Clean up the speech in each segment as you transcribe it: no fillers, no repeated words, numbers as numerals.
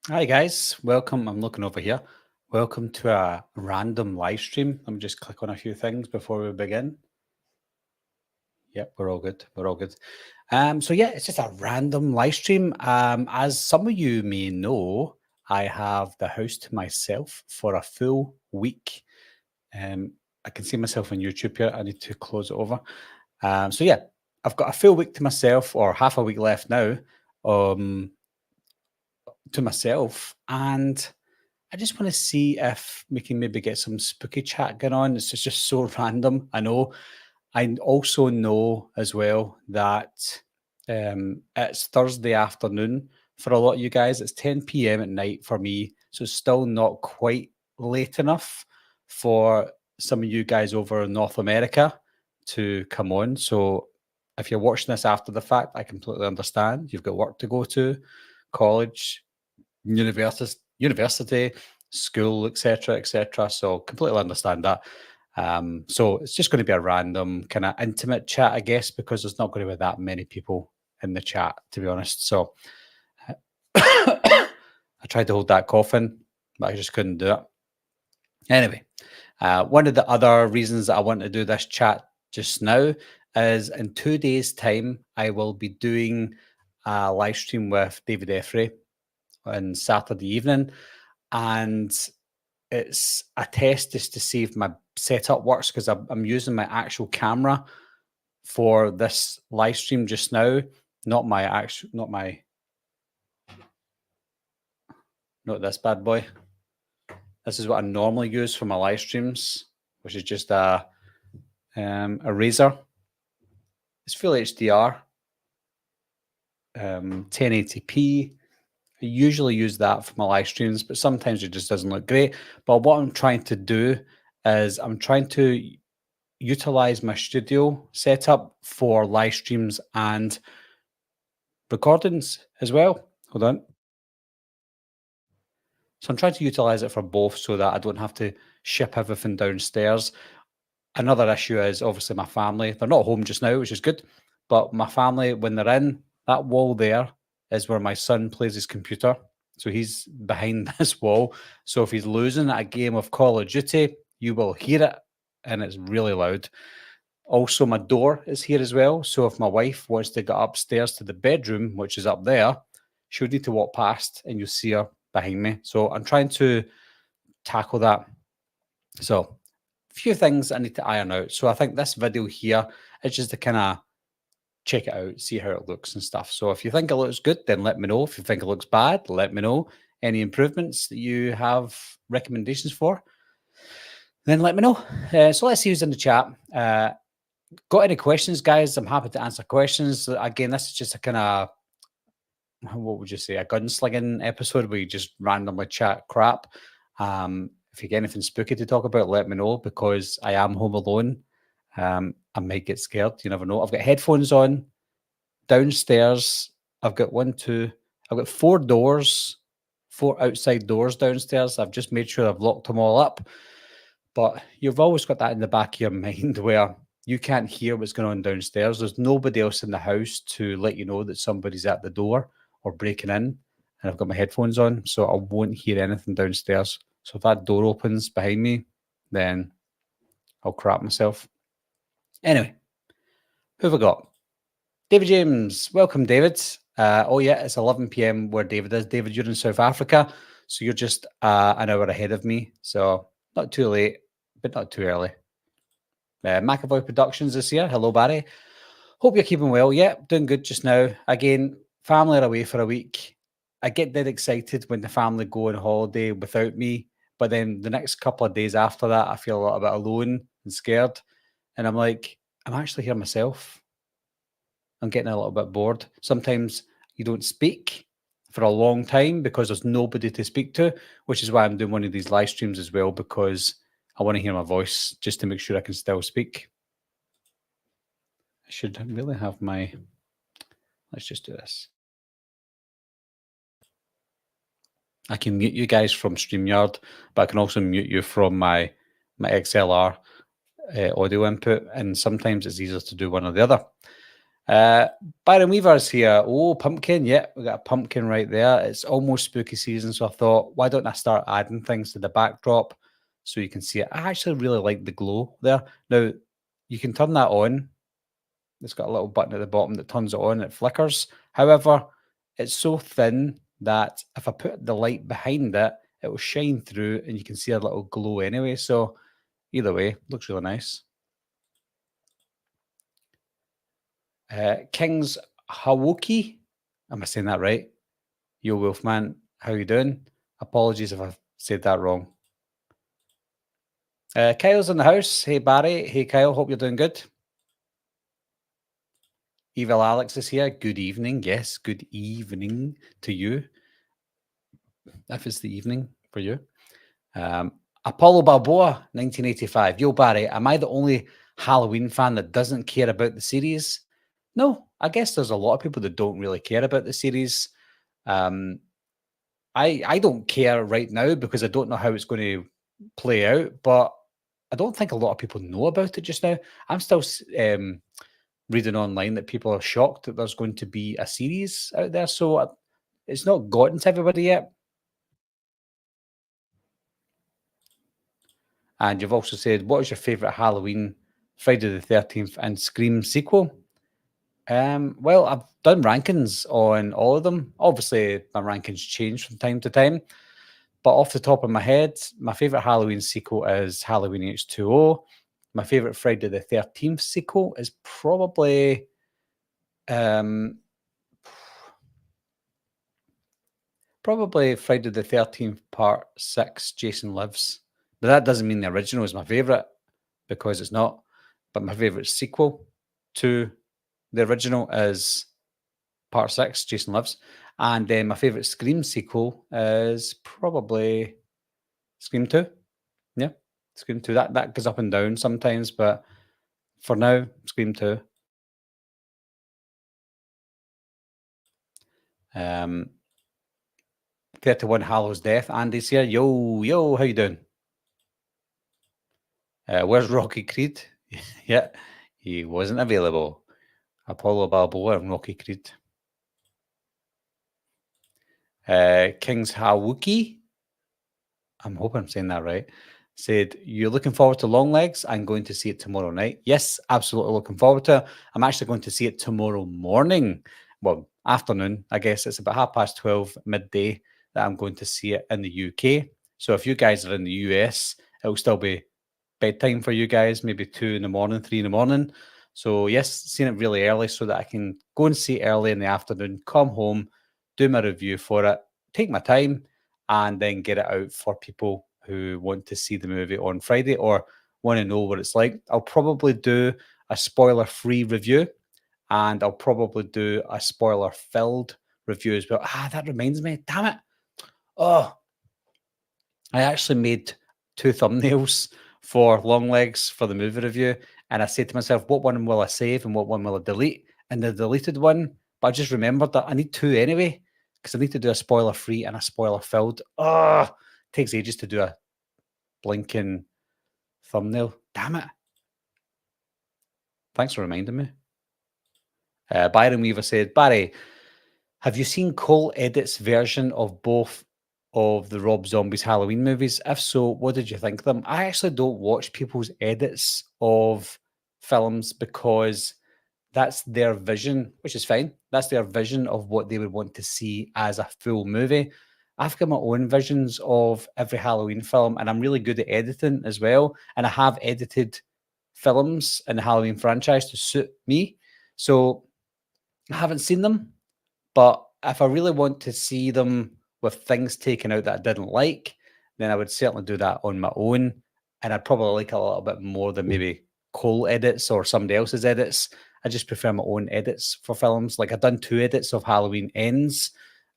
Hi guys, welcome. I'm looking over here. Welcome to a random live stream. Let me just click on a few things before we begin. Yep, we're all good. We're all good. So yeah, it's just a random live stream. As some of you may know, I have the house to myself for a full week. I can see myself on YouTube here. I need to close it over. So yeah, I've got a full week to myself, or half a week left now, um, to myself, and I just want to see if we can maybe get some spooky chat going on. It's just so random. I know. I also know as well that it's Thursday afternoon for a lot of you guys. It's 10 p.m. at night for me. So it's still not quite late enough for some of you guys over in North America to come on. So if you're watching this after the fact, I completely understand. You've got work to go to, college, university, school, etc., etc. So completely understand that. So it's just going to be a random kind of intimate chat, I guess, because there's not going to be that many people in the chat, to be honest. So I tried to hold that cough in, but I just couldn't do it. Anyway, one of the other reasons that I want to do this chat just now is in 2 days' time, I will be doing a live stream with David Effrey on Saturday evening, and it's a test just to see if my setup works because I'm using my actual camera for this live stream just now, not my actual, not this bad boy. This is what I normally use for my live streams, which is just a Razer. It's full HDR, 1080p. I usually use that for my live streams, but sometimes it just doesn't look great. But what I'm trying to do is I'm trying to utilize my studio setup for live streams and recordings as well. Hold on. So I'm trying to utilize it for both so that I don't have to ship everything downstairs. Another issue is obviously my family. They're not home just now, which is good. But my family, when they're in, that wall there is where my son plays his computer. So he's behind this wall. So if he's losing at a game of Call of Duty, you will hear it and it's really loud. Also, my door is here as well. So if my wife wants to get upstairs to the bedroom, which is up there, she'll need to walk past and you'll see her behind me. So I'm trying to tackle that. So a few things I need to iron out. So I think this video here is just to kind of check it out, see how it looks and stuff. So if you think it looks good, then let me know. If you think it looks bad, let me know. Any improvements that you have recommendations for, then let me know. So let's see who's in the chat. Got any questions, guys? I'm happy to answer questions. Again, this is just a kind of, what would you say, a gunslinging episode where you just randomly chat crap. If you get anything spooky to talk about, let me know because I am home alone. I might get scared. You never know. I've got headphones on downstairs. I've got I've got four doors, four outside doors downstairs. I've just made sure I've locked them all up. But you've always got that in the back of your mind where you can't hear what's going on downstairs. There's nobody else in the house to let you know that somebody's at the door or breaking in. And I've got my headphones on, so I won't hear anything downstairs. So if that door opens behind me, then I'll crap myself. Anyway, who have I got? David James. Welcome, David. Oh, yeah, it's 11 p.m. where David is. David, you're in South Africa, so you're just an hour ahead of me. So not too late, but not too early. McAvoy Productions is here. Hello, Barry. Hope you're keeping well. Yeah, doing good just now. Again, family are away for a week. I get dead excited when the family go on holiday without me, but then the next couple of days after that, I feel a little bit alone and scared. And I'm like, I'm actually here myself. I'm getting a little bit bored. Sometimes you don't speak for a long time because there's nobody to speak to, which is why I'm doing one of these live streams as well, because I want to hear my voice just to make sure I can still speak. I should really have my, let's just do this. I can mute you guys from StreamYard, but I can also mute you from my XLR audio input, and sometimes it's easier to do one or the other. Uh, Byron Weaver's here. Oh, pumpkin. Yeah, we got a pumpkin right there. It's almost spooky season, so I thought, why don't I start adding things to the backdrop so you can see it? I actually really like the glow there. Now, you can turn that on. It's got a little button at the bottom that turns it on, it flickers. However, it's so thin that if I put the light behind it, it will shine through and you can see a little glow anyway. So either way, looks really nice. King's Hawoki. Am I saying that right? Yo, Wolfman, how you doing? Apologies if I've said that wrong. Kyle's in the house. Hey, Barry. Hey, Kyle. Hope you're doing good. Evil Alex is here. Good evening. Yes, good evening to you. If it's the evening for you. Apollo Balboa, 1985. Yo, Barry, am I the only Halloween fan that doesn't care about the series? No, I guess there's a lot of people that don't really care about the series. Um, I don't care right now because I don't know how it's going to play out, but I don't think a lot of people know about it just now. I'm still reading online that people are shocked that there's going to be a series out there, so it's not gotten to everybody yet. And you've also said, what is your favorite Halloween, Friday the 13th, and Scream sequel? Well, I've done rankings on all of them. Obviously, my rankings change from time to time. But off the top of my head, my favorite Halloween sequel is Halloween H2O. My favorite Friday the 13th sequel is probably um, Friday the 13th Part 6, Jason Lives. But that doesn't mean the original is my favorite because it's not. But my favorite sequel to the original is Part 6, Jason Lives. And then my favorite Scream sequel is probably Scream 2. Yeah, Scream 2. That goes up and down sometimes, but for now, Scream 2. 31 Hallows Death. Andy's here. Yo, how you doing? Where's Rocky Creed? Yeah, he wasn't available. Apollo Balboa and Rocky Creed. King's Hawuki. I'm hoping I'm saying that right. Said, you're looking forward to Long Legs? I'm going to see it tomorrow night. Yes, absolutely looking forward to it. I'm actually going to see it tomorrow morning. Well, afternoon, I guess. It's about 12:30 midday that I'm going to see it in the UK. So if you guys are in the US, it'll still be bedtime for you guys, maybe 2 in the morning, 3 in the morning. So yes, seeing it really early so that I can go and see it early in the afternoon, come home, do my review for it, take my time, and then get it out for people who want to see the movie on Friday or want to know what it's like. I'll probably do a spoiler-free review, and I'll probably do a spoiler-filled review as well. That reminds me, damn it. Oh, I actually made 2 thumbnails for Long Legs for the movie review, and I said to myself, what one will I save and what one will I delete? And the deleted one, but I just remembered that I need 2 anyway, because I need to do a spoiler-free and a spoiler-filled. Takes ages to do a blinking thumbnail. Damn it. Thanks for reminding me. Byron Weaver said, Barry, have you seen Cole Edit's version of both of the Rob Zombie's Halloween movies? If so, what did you think of them? I actually don't watch people's edits of films because that's their vision, which is fine. That's their vision of what they would want to see as a full movie. I've got my own visions of every Halloween film, and I'm really good at editing as well. And I have edited films in the Halloween franchise to suit me. So I haven't seen them, but if I really want to see them with things taken out that I didn't like, then I would certainly do that on my own. And I'd probably like it a little bit more than maybe Cole edits or somebody else's edits. I just prefer my own edits for films. Like I've done 2 edits of Halloween Ends.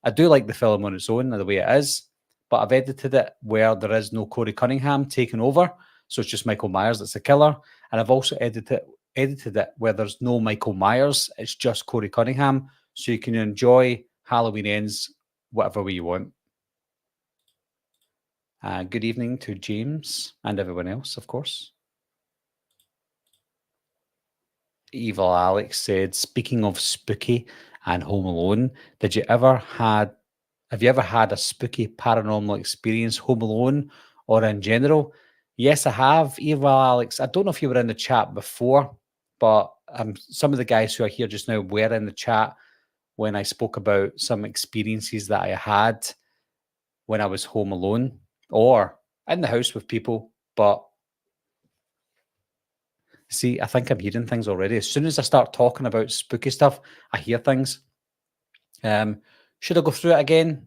I do like the film on its own, the way it is, but I've edited it where there is no Corey Cunningham taking over. So it's just Michael Myers that's the killer. And I've also edited it where there's no Michael Myers. It's just Corey Cunningham. So you can enjoy Halloween Ends whatever way you want. Good evening to James and everyone else, of course. Evil Alex said, speaking of spooky and Home Alone, have you ever had a spooky paranormal experience, Home Alone or in general? Yes, I have, Evil Alex. I don't know if you were in the chat before, but some of the guys who are here just now were in the chat when I spoke about some experiences that I had when I was home alone or in the house with people. But see, I think I'm hearing things already. As soon as I start talking about spooky stuff, I hear things. Should I go through it again?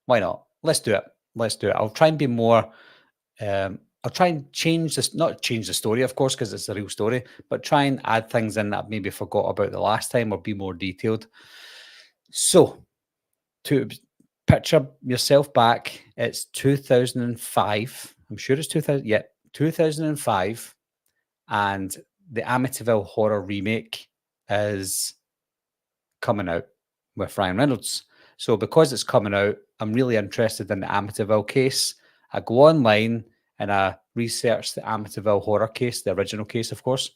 Why not? Let's do it. Let's do it. I'll try and be more. I'll try and change this, not change the story, of course, because it's a real story, but try and add things in that I maybe forgot about the last time or be more detailed. So, to picture yourself back, it's 2005. I'm sure it's 2000. Yeah, 2005. And the Amityville Horror remake is coming out with Ryan Reynolds. So because it's coming out, I'm really interested in the Amityville case. I go online and I research the Amityville horror case, the original case, of course,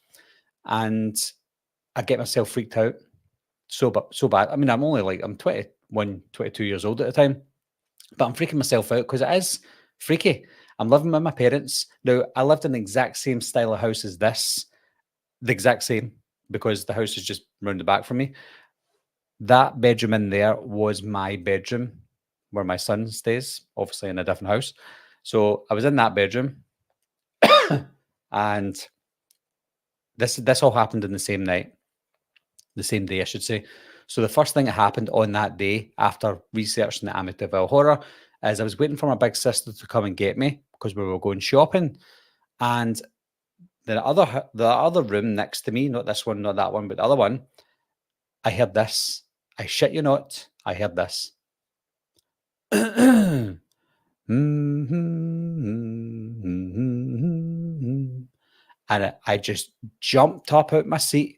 and I get myself freaked out so bad. I mean, I'm 21, 22 years old at the time, but I'm freaking myself out because it is freaky. I'm living with my parents. Now, I lived in the exact same style of house as this, the exact same, because the house is just round the back from me. That bedroom in there was my bedroom where my son stays, obviously in a different house. So I was in that bedroom, and this all happened in the same night, the same day, I should say. So the first thing that happened on that day after researching the Amityville horror is I was waiting for my big sister to come and get me because we were going shopping, and the other room next to me, not this one, not that one, but the other one, I heard this. I shit you not, I heard this. And I just jumped up out my seat,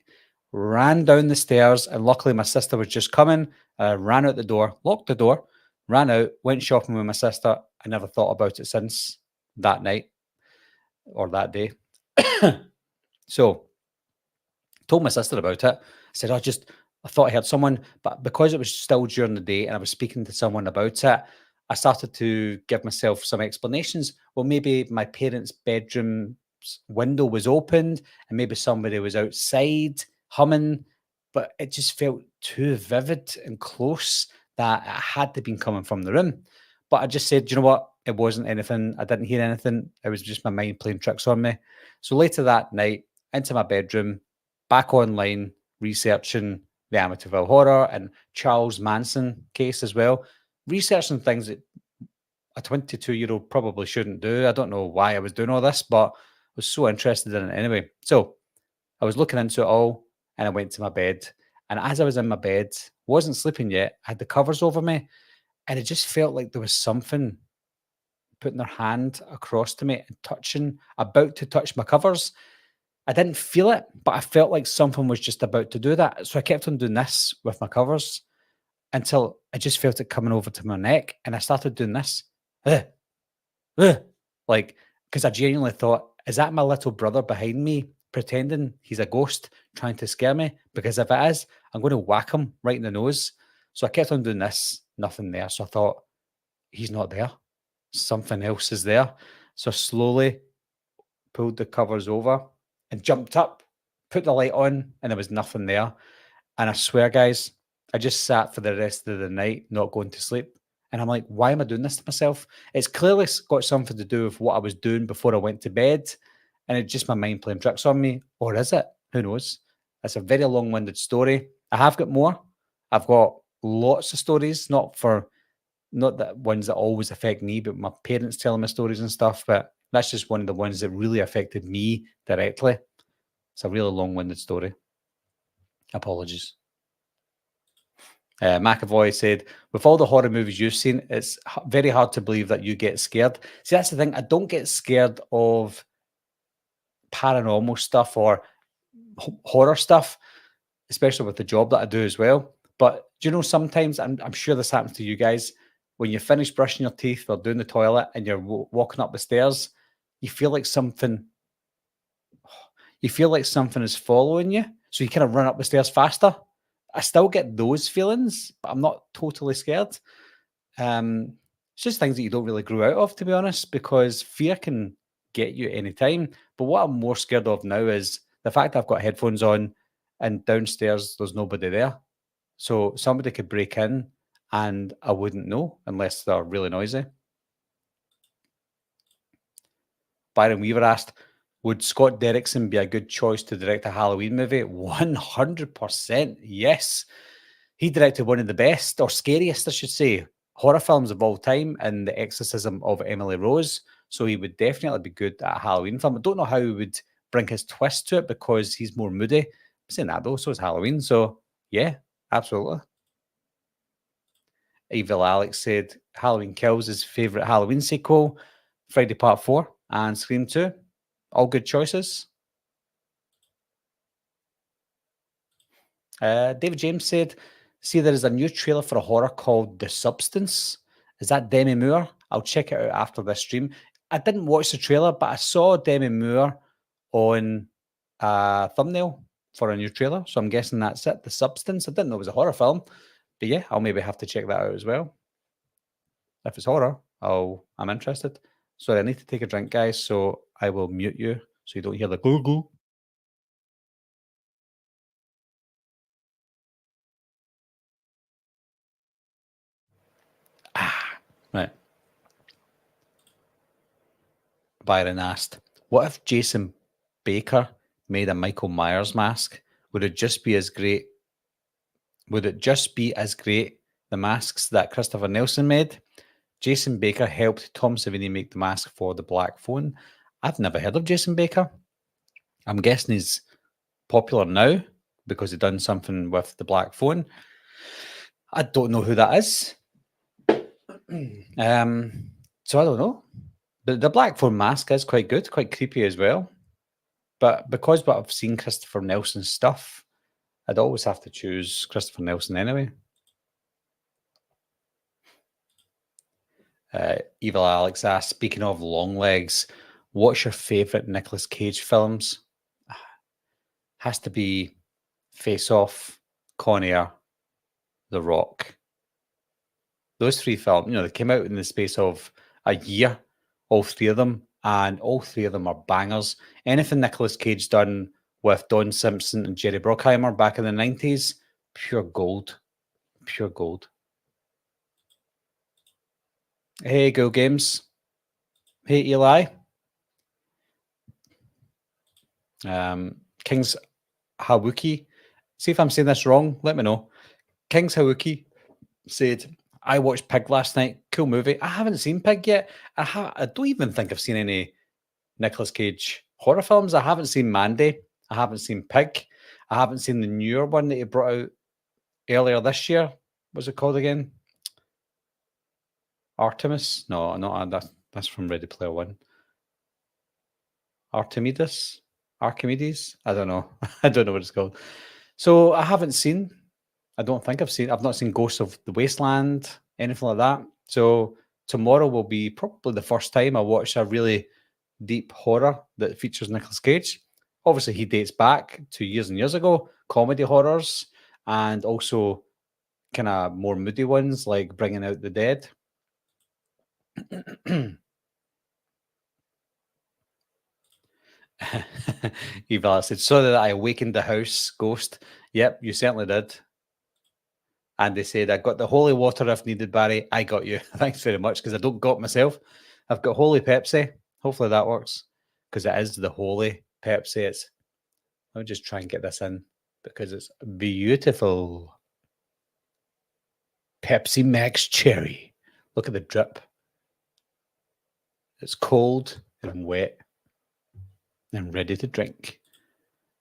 ran down the stairs, and luckily my sister was just coming. I ran out the door, locked the door, ran out, went shopping with my sister. I never thought about it since that night or that day. So told my sister about it. I said, I thought I heard someone, but because it was still during the day and I was speaking to someone about it, I started to give myself some explanations. Well, maybe my parents' bedroom's window was opened and maybe somebody was outside humming, but it just felt too vivid and close that it had to been coming from the room. But I just said, you know what? It wasn't anything. I didn't hear anything. It was just my mind playing tricks on me. So later that night, into my bedroom, back online, researching the Amityville horror and Charles Manson case as well, researching things that a 22-year-old probably shouldn't do. I don't know why I was doing all this, but I was so interested in it anyway. So I was looking into it all and I went to my bed. And as I was in my bed, wasn't sleeping yet, I had the covers over me, and it just felt like there was something putting their hand across to me and about to touch my covers. I didn't feel it, but I felt like something was just about to do that. So I kept on doing this with my covers until I just felt it coming over to my neck. And I started doing this. "Ugh, ugh," like, because I genuinely thought, is that my little brother behind me pretending he's a ghost trying to scare me? Because if it is, I'm going to whack him right in the nose. So I kept on doing this, nothing there. So I thought, he's not there. Something else is there. So slowly pulled the covers over and jumped up, put the light on, and there was nothing there. And I swear, guys, I just sat for the rest of the night, not going to sleep. And I'm like, why am I doing this to myself? It's clearly got something to do with what I was doing before I went to bed. And it's just my mind playing tricks on me. Or is it? Who knows? It's a very long winded story. I have got more. I've got lots of stories, not the ones that always affect me, but my parents telling me stories and stuff. But that's just one of the ones that really affected me directly. It's a really long-winded story. Apologies. McAvoy said, with all the horror movies you've seen, it's very hard to believe that you get scared. See, that's the thing. I don't get scared of paranormal stuff or horror stuff, especially with the job that I do as well. But do you know, sometimes, I'm sure this happens to you guys, when you finish brushing your teeth or doing the toilet and you're walking up the stairs, you feel like something, you feel like something is following you, so you kind of run up the stairs faster. I still get those feelings, but I'm not totally scared. Um, it's just things that you don't really grow out of, to be honest, because fear can get you any time. But what I'm more scared of now is the fact I've got headphones on and downstairs there's nobody there. So somebody could break in and I wouldn't know unless they're really noisy. Byron Weaver asked, would Scott Derrickson be a good choice to direct a Halloween movie? 100% yes. He directed one of the best, or scariest, I should say, horror films of all time in The Exorcism of Emily Rose. So he would definitely be good at a Halloween film. I don't know how he would bring his twist to it because he's more moody. I'm saying that though, so is Halloween. So yeah, absolutely. Evil Alex said Halloween Kills his favourite Halloween sequel, Friday Part 4 and Scream 2. All good choices. David James said, see, there is a new trailer for a horror called The Substance. Is that Demi Moore? I'll check it out after this stream. I didn't watch the trailer, but I saw Demi Moore on a thumbnail for a new trailer. So I'm guessing that's it. The Substance. I didn't know it was a horror film. But yeah, I'll maybe have to check that out as well. If it's horror, I'm interested. Sorry, I need to take a drink, guys. So I will mute you so you don't hear the goo goo. Right. Byron asked, what if Jason Baker made a Michael Myers mask? Would it just be as great? Would it just be as great the masks that Christopher Nelson made? Jason Baker helped Tom Savini make the mask for the Black Phone. I've never heard of Jason Baker. I'm guessing he's popular now because he done something with the Black Phone. I don't know who that is. So I don't know. The Black Phone mask is quite good, quite creepy as well. But because I've seen Christopher Nelson's stuff, I'd always have to choose Christopher Nelson anyway. Evil Alex asked, speaking of long legs, what's your favourite Nicolas Cage films? Has to be Face Off, Con Air, The Rock. Those three films, they came out in the space of a year, all three of them, and all three of them are bangers. Anything Nicolas Cage done with Don Simpson and Jerry Bruckheimer back in the 90s, pure gold. Pure gold. Hey, Go Games. Hey, Eli. King's Hawuki. See if I'm saying this wrong. Let me know. King's Hawuki said, I watched Pig last night. Cool movie. I haven't seen Pig yet. I don't even think I've seen any Nicolas Cage horror films. I haven't seen Mandy. I haven't seen Pig. I haven't seen the newer one that he brought out earlier this year. What's it called again? Artemis? No, not that's from Ready Player One. Archimedes? I don't know. I don't know what it's called. So I haven't seen. I don't think I've not seen Ghosts of the Wasteland, anything like that. So tomorrow will be probably the first time I watch a really deep horror that features Nicolas Cage. Obviously, he dates back to years and years ago, comedy horrors, and also kind of more moody ones like Bringing Out the Dead. Eva said, so that I awakened the house ghost. Yep, you certainly did. And they said, I got the holy water if needed, Barry. I got you. Thanks very much, because I don't got myself. I've got holy Pepsi. Hopefully that works, because it is the holy Pepsi. I'll just try and get this in, because it's beautiful. Pepsi Max Cherry. Look at the drip. It's cold and wet and ready to drink.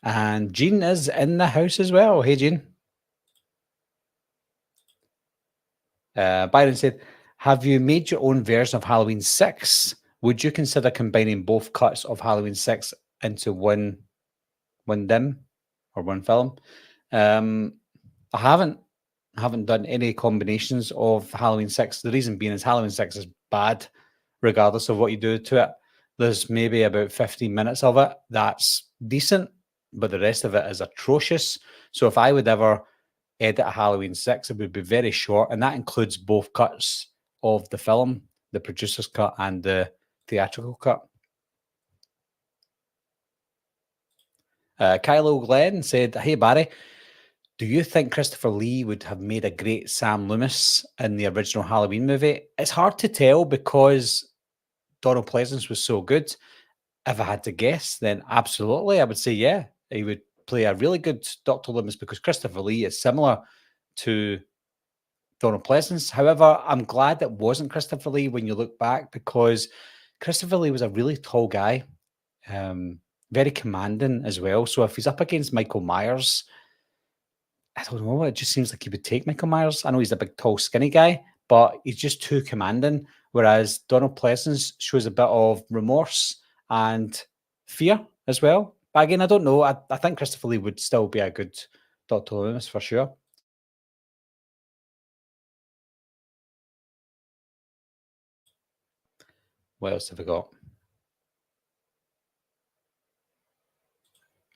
And Jean is in the house as well. Hey, Jean. Byron said, have you made your own version of Halloween 6? Would you consider combining both cuts of Halloween 6 into one dim or one film? I haven't done any combinations of Halloween 6. The reason being is Halloween 6 is bad, regardless of what you do to it. There's maybe about 15 minutes of it that's decent, but the rest of it is atrocious. So if I would ever edit a Halloween 6, it would be very short, and that includes both cuts of the film, the producer's cut and the theatrical cut. Kylo Glenn said, "Hey Barry, do you think Christopher Lee would have made a great Sam Loomis in the original Halloween movie? It's hard to tell because Donald Pleasance was so good. If I had to guess, then absolutely, I would say yeah, he would play a really good Dr. Loomis because Christopher Lee is similar to Donald Pleasance. However, I'm glad it wasn't Christopher Lee when you look back because Christopher Lee was a really tall guy, very commanding as well. So if he's up against Michael Myers, I don't know. It just seems like he would take Michael Myers. I know he's a big, tall, skinny guy, but he's just too commanding. Whereas Donald Pleasance shows a bit of remorse and fear as well. But again, I don't know. I think Christopher Lee would still be a good Dr. Loomis for sure. What else have we got?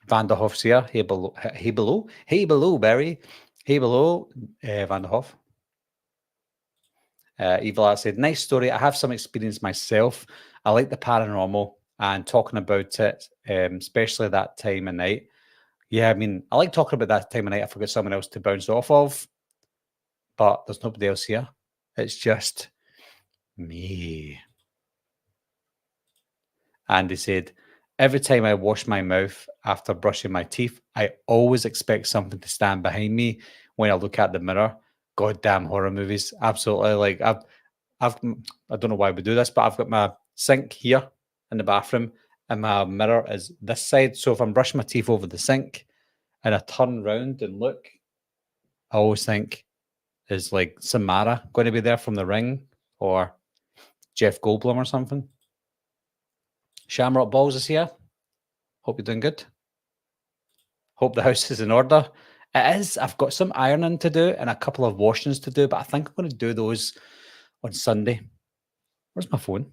Vanderhoff's here. Hey below, hey below, hey below, Barry. Hey below, Vanderhoff. Evil Art said, nice story. I have some experience myself. I like the paranormal and talking about it, especially that time of night. Yeah, I mean, I like talking about that time of night. I forgot someone else to bounce off of, but there's nobody else here. It's just me. Andy said, every time I wash my mouth after brushing my teeth, I always expect something to stand behind me when I look at the mirror. Goddamn horror movies. Absolutely. Like I don't know why we do this, but I've got my sink here in the bathroom and my mirror is this side. So if I'm brushing my teeth over the sink and I turn round and look, I always think, is like Samara going to be there from The Ring or Jeff Goldblum or something? Shamrock Balls is here. Hope you're doing good. Hope the house is in order. It is. I've got some ironing to do and a couple of washings to do, but I think I'm going to do those on Sunday. Where's my phone?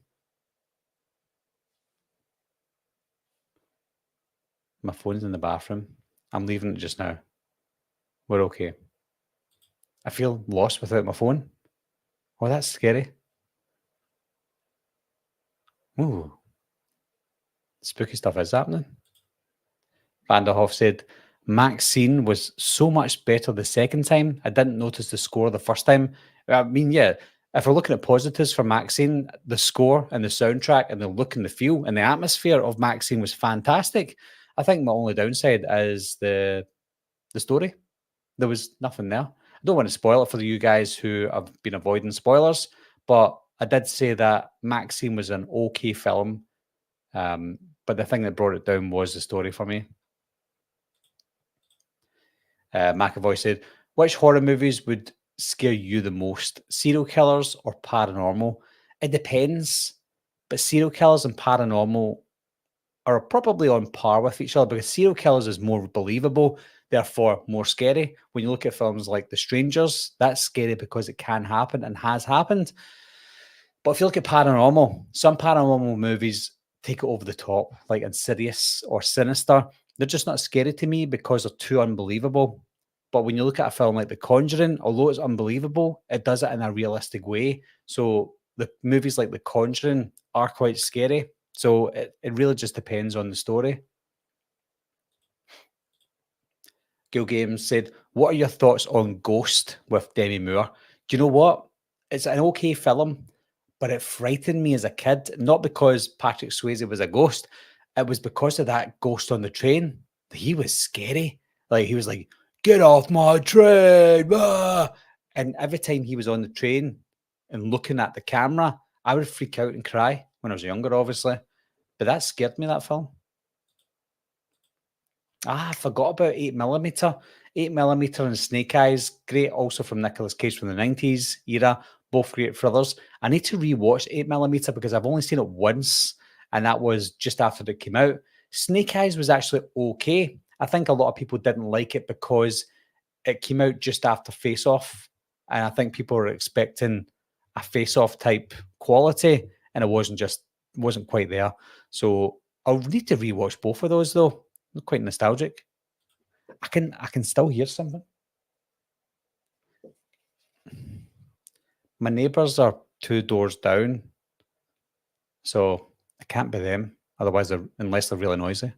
My phone's in the bathroom. I'm leaving it just now. We're okay. I feel lost without my phone. Oh, that's scary. Ooh, spooky stuff is happening. Vanderhoff said, Maxine was so much better the second time. I didn't notice the score the first time. I mean, yeah, if we're looking at positives for Maxine, the score and the soundtrack and the look and the feel and the atmosphere of Maxine was fantastic. I think my only downside is the story. There was nothing there. I don't want to spoil it for you guys who have been avoiding spoilers, but I did say that Maxine was an okay film. But the thing that brought it down was the story for me. McAvoy said, which horror movies would scare you the most? Serial killers or paranormal? It depends. But serial killers and paranormal are probably on par with each other because serial killers is more believable, therefore more scary. When you look at films like The Strangers, that's scary because it can happen and has happened. But if you look at paranormal, some paranormal movies take it over the top, like Insidious or Sinister. They're just not scary to me because they're too unbelievable. But when you look at a film like The Conjuring, although it's unbelievable, it does it in a realistic way. So the movies like The Conjuring are quite scary. So it really just depends on the story. Gil Games said, what are your thoughts on Ghost with Demi Moore? Do you know what? It's an okay film, but it frightened me as a kid, not because Patrick Swayze was a ghost. It was because of that ghost on the train. He was scary. Like he was like, get off my train. Ah! And every time he was on the train and looking at the camera, I would freak out and cry when I was younger, obviously. But that scared me, that film. I forgot about 8mm. 8mm and Snake Eyes, great also from Nicolas Cage from the 90s era, both great thrillers. I need to rewatch 8mm because I've only seen it once, and that was just after it came out. Snake Eyes was actually okay. I think a lot of people didn't like it because it came out just after Face Off, and I think people were expecting a Face Off type quality, and it wasn't just wasn't quite there. So I'll need to rewatch both of those though. They're quite nostalgic. I can still hear something. My neighbours are two doors down, so it can't be them. Otherwise, unless they're really noisy.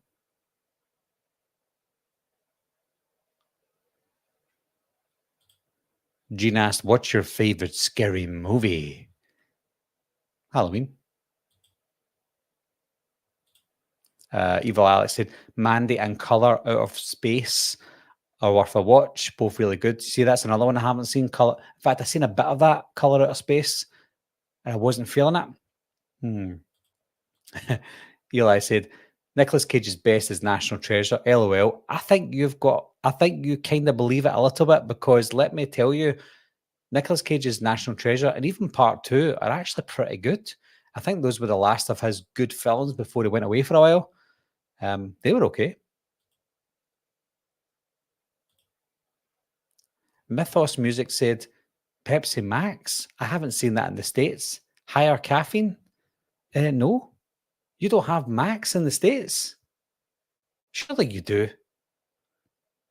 Gene asked, "What's your favorite scary movie?" Halloween. Evil Alex said, "Mandy and Color Out of Space are worth a watch. Both really good." See, that's another one I haven't seen. Color. In fact, I've seen a bit of that Color Out of Space, and I wasn't feeling it. Hmm. Eli said, Nicolas Cage's best is National Treasure. LOL. I think you kind of believe it a little bit because let me tell you, Nicolas Cage's National Treasure and even part two are actually pretty good. I think those were the last of his good films before he went away for a while. They were okay. Mythos Music said, Pepsi Max? I haven't seen that in the States. Higher caffeine? No. You don't have Max in the States? Surely you do.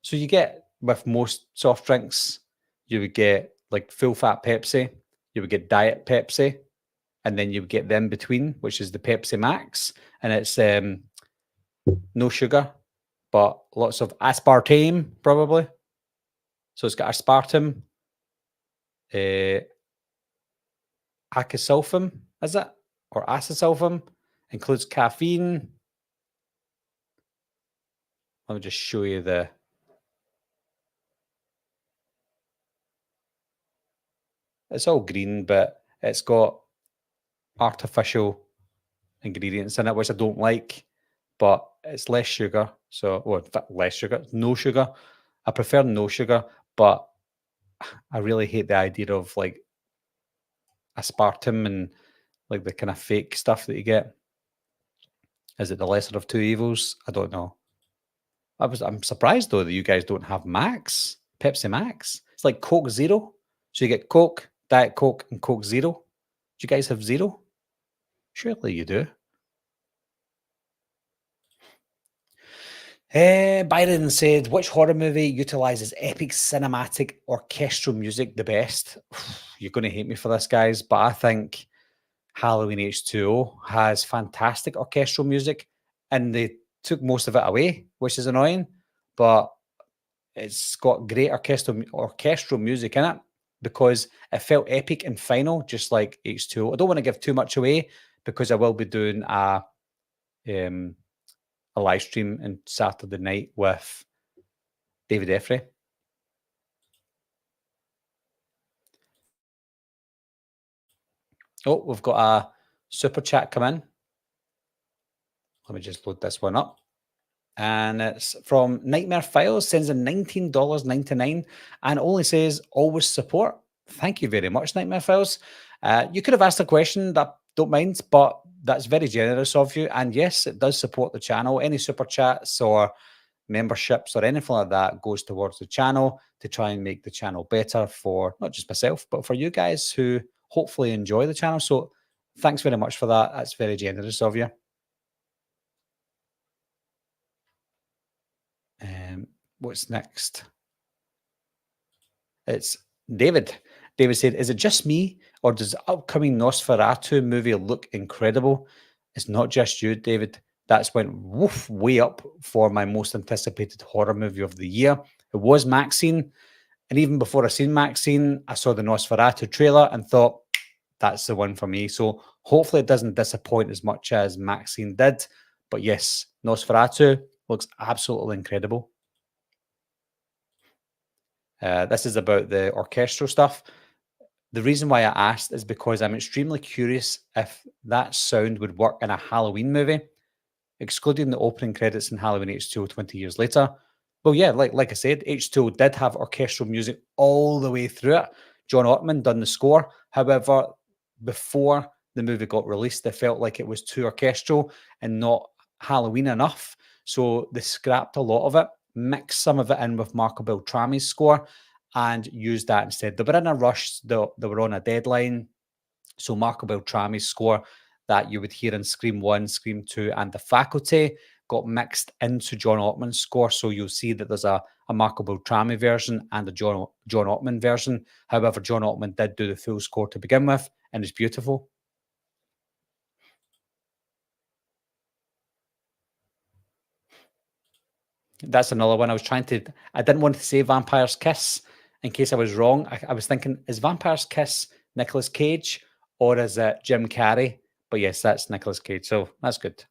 So you get with most soft drinks, you would get like full fat Pepsi, you would get diet Pepsi, and then you would get them between, which is the Pepsi Max, and it's no sugar, but lots of aspartame probably. So it's got aspartame, uh, acasulfame, is it, or acesulfame? Includes caffeine. Let me just show you the. It's all green, but it's got artificial ingredients in it, which I don't like, but it's less sugar. So, well, in fact, less sugar, no sugar. I prefer no sugar, but I really hate the idea of like aspartame and like the kind of fake stuff that you get. Is it the lesser of two evils? I don't know. I'm surprised though that you guys don't have Max, Pepsi Max. It's like Coke Zero. So you get Coke, Diet Coke, and Coke Zero. Do you guys have Zero? Surely you do. Byron said, which horror movie utilizes epic cinematic orchestral music the best? You're going to hate me for this, guys, but I think Halloween H2O has fantastic orchestral music, and they took most of it away, which is annoying, but it's got great orchestral music in it because it felt epic and final, just like H2O. I don't want to give too much away because I will be doing a live stream on Saturday night with David Effrey. Oh, we've got a super chat come in. Let me just load this one up. And it's from Nightmare Files, sends in $19.99 and only says, always support. Thank you very much, Nightmare Files. You could have asked a question that don't mind, but that's very generous of you. And yes, it does support the channel. Any super chats or memberships or anything like that goes towards the channel to try and make the channel better for not just myself, but for you guys who hopefully enjoy the channel. So thanks very much for that. That's very generous of you. What's next? It's David. David said, is it just me or does the upcoming Nosferatu movie look incredible? It's not just you, David. That's went woof way up for my most anticipated horror movie of the year. It was Maxine. And even before I seen Maxine, I saw the Nosferatu trailer and thought, that's the one for me. So hopefully it doesn't disappoint as much as Maxine did. But yes, Nosferatu looks absolutely incredible. This is about the orchestral stuff. The reason why I asked is because I'm extremely curious if that sound would work in a Halloween movie, excluding the opening credits in Halloween H2O 20 years later. Well, yeah, like I said, H2O did have orchestral music all the way through it. John Ottman done the score. However, before the movie got released, they felt like it was too orchestral and not Halloween enough. So they scrapped a lot of it, mixed some of it in with Marco Beltrami's score, and used that instead. They were in a rush. They were on a deadline. So Marco Beltrami's score, that you would hear in Scream 1, Scream 2, and The Faculty got mixed into John Ottman's score. So you'll see that there's a Marco Beltrami version and a John Ottman version. However, John Ottman did do the full score to begin with, and it's beautiful. That's another one. I didn't want to say Vampire's Kiss in case I was wrong. I was thinking, is Vampire's Kiss Nicolas Cage or is it Jim Carrey? But yes, that's Nicolas Cage. So that's good.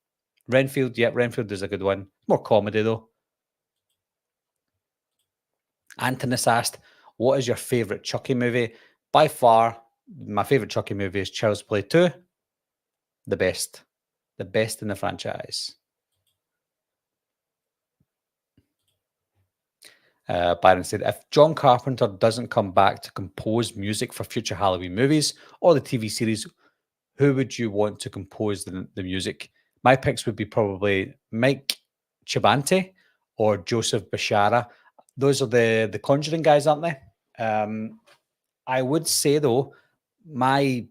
Renfield, yep, Renfield is a good one. More comedy though. Antonis asked, what is your favourite Chucky movie? By far, my favourite Chucky movie is Child's Play 2. The best. The best in the franchise. Byron said, if John Carpenter doesn't come back to compose music for future Halloween movies or the TV series, who would you want to compose the music? My picks would be probably Mike Chibante or Joseph Bashara. Those are the Conjuring guys, aren't they? I would say, though, my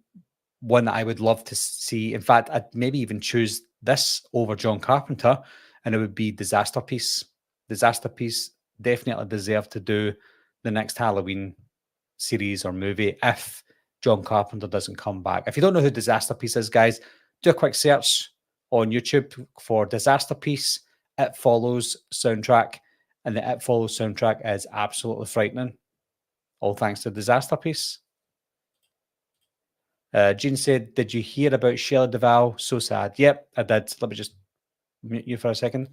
one that I would love to see, in fact, I'd maybe even choose this over John Carpenter, and it would be Disaster Piece. Disaster Piece definitely deserve to do the next Halloween series or movie if John Carpenter doesn't come back. If you don't know who Disaster Piece is, guys, do a quick search on YouTube for Disaster Piece. It Follows soundtrack, and the It Follows soundtrack is absolutely frightening. All thanks to Disaster Piece. Gene said, did you hear about Shelley Duvall? So sad. Yep, I did. Let me just mute you for a second.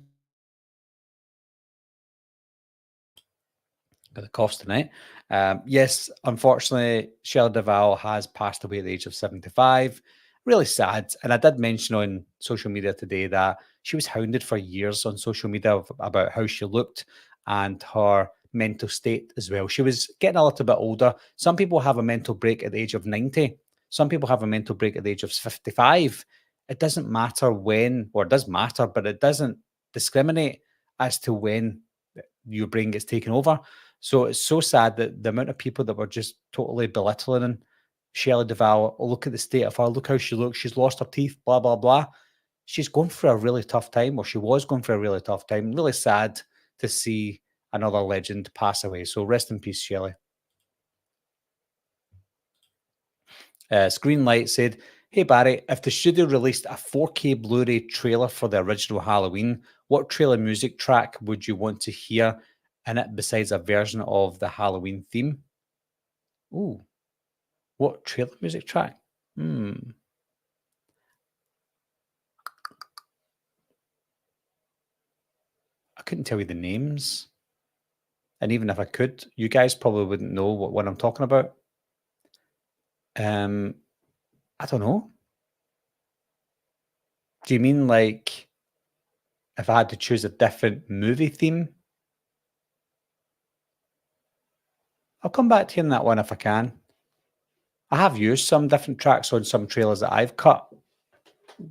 Got the coughs tonight. Yes, unfortunately, Shelley Duvall has passed away at the age of 75. Really sad. And I did mention on social media today that she was hounded for years on social media about how she looked and her mental state as well. She was getting a little bit older. Some people have a mental break at the age of 90. Some people have a mental break at the age of 55. It doesn't matter when, or it does matter, but it doesn't discriminate as to when your brain gets taken over. So it's so sad that the amount of people that were just totally belittling Shelley Duvall, oh, look at the state of her, look how she looks, she's lost her teeth, blah, blah, blah. She's going through a really tough time, or she was going through a really tough time. Really sad to see another legend pass away. So rest in peace, Shelley. Screenlight said, hey Barry, if the studio released a 4K Blu-ray trailer for the original Halloween, what trailer music track would you want to hear in it besides a version of the Halloween theme? Ooh, what trailer music track? I couldn't tell you the names. And even if I could, you guys probably wouldn't know what I'm talking about. I don't know. Do you mean like if I had to choose a different movie theme? I'll come back to you on that one if I can. I have used some different tracks on some trailers that I've cut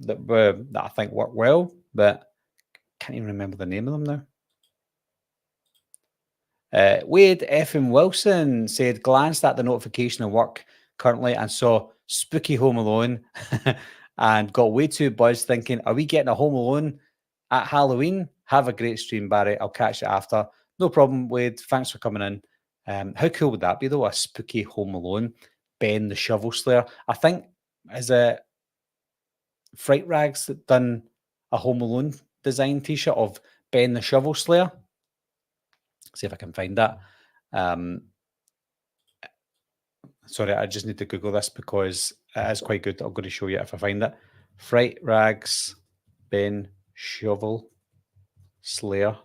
that I think work well, but can't even remember the name of them now. Wade F.M. Wilson said, glanced at the notification at work currently and saw Spooky Home Alone and got way too buzzed thinking, are we getting a Home Alone at Halloween? Have a great stream, Barry. I'll catch you after. No problem, Wade. Thanks for coming in. How cool would that be, though? A Spooky Home Alone. Ben the Shovel Slayer. I think, is it Fright Rags that done a Home Alone design t-shirt of Ben the Shovel Slayer? See if I can find that. Sorry, I just need to Google this because it is quite good. I'm going to show you if I find it. Fright Rags, Ben Shovel Slayer,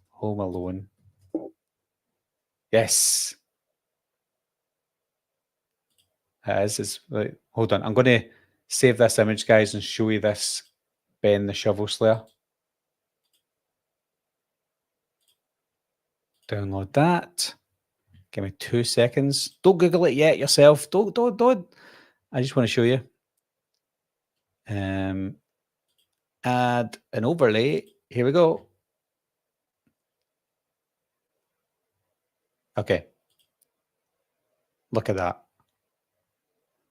Home Alone. Yes. It is. It's, right, hold on. I'm going to save this image, guys, and show you this Ben the Shovel Slayer. Download that. Give me 2 seconds. Don't Google it yet yourself. Don't. I just want to show you. Add an overlay. Here we go. Okay. Look at that.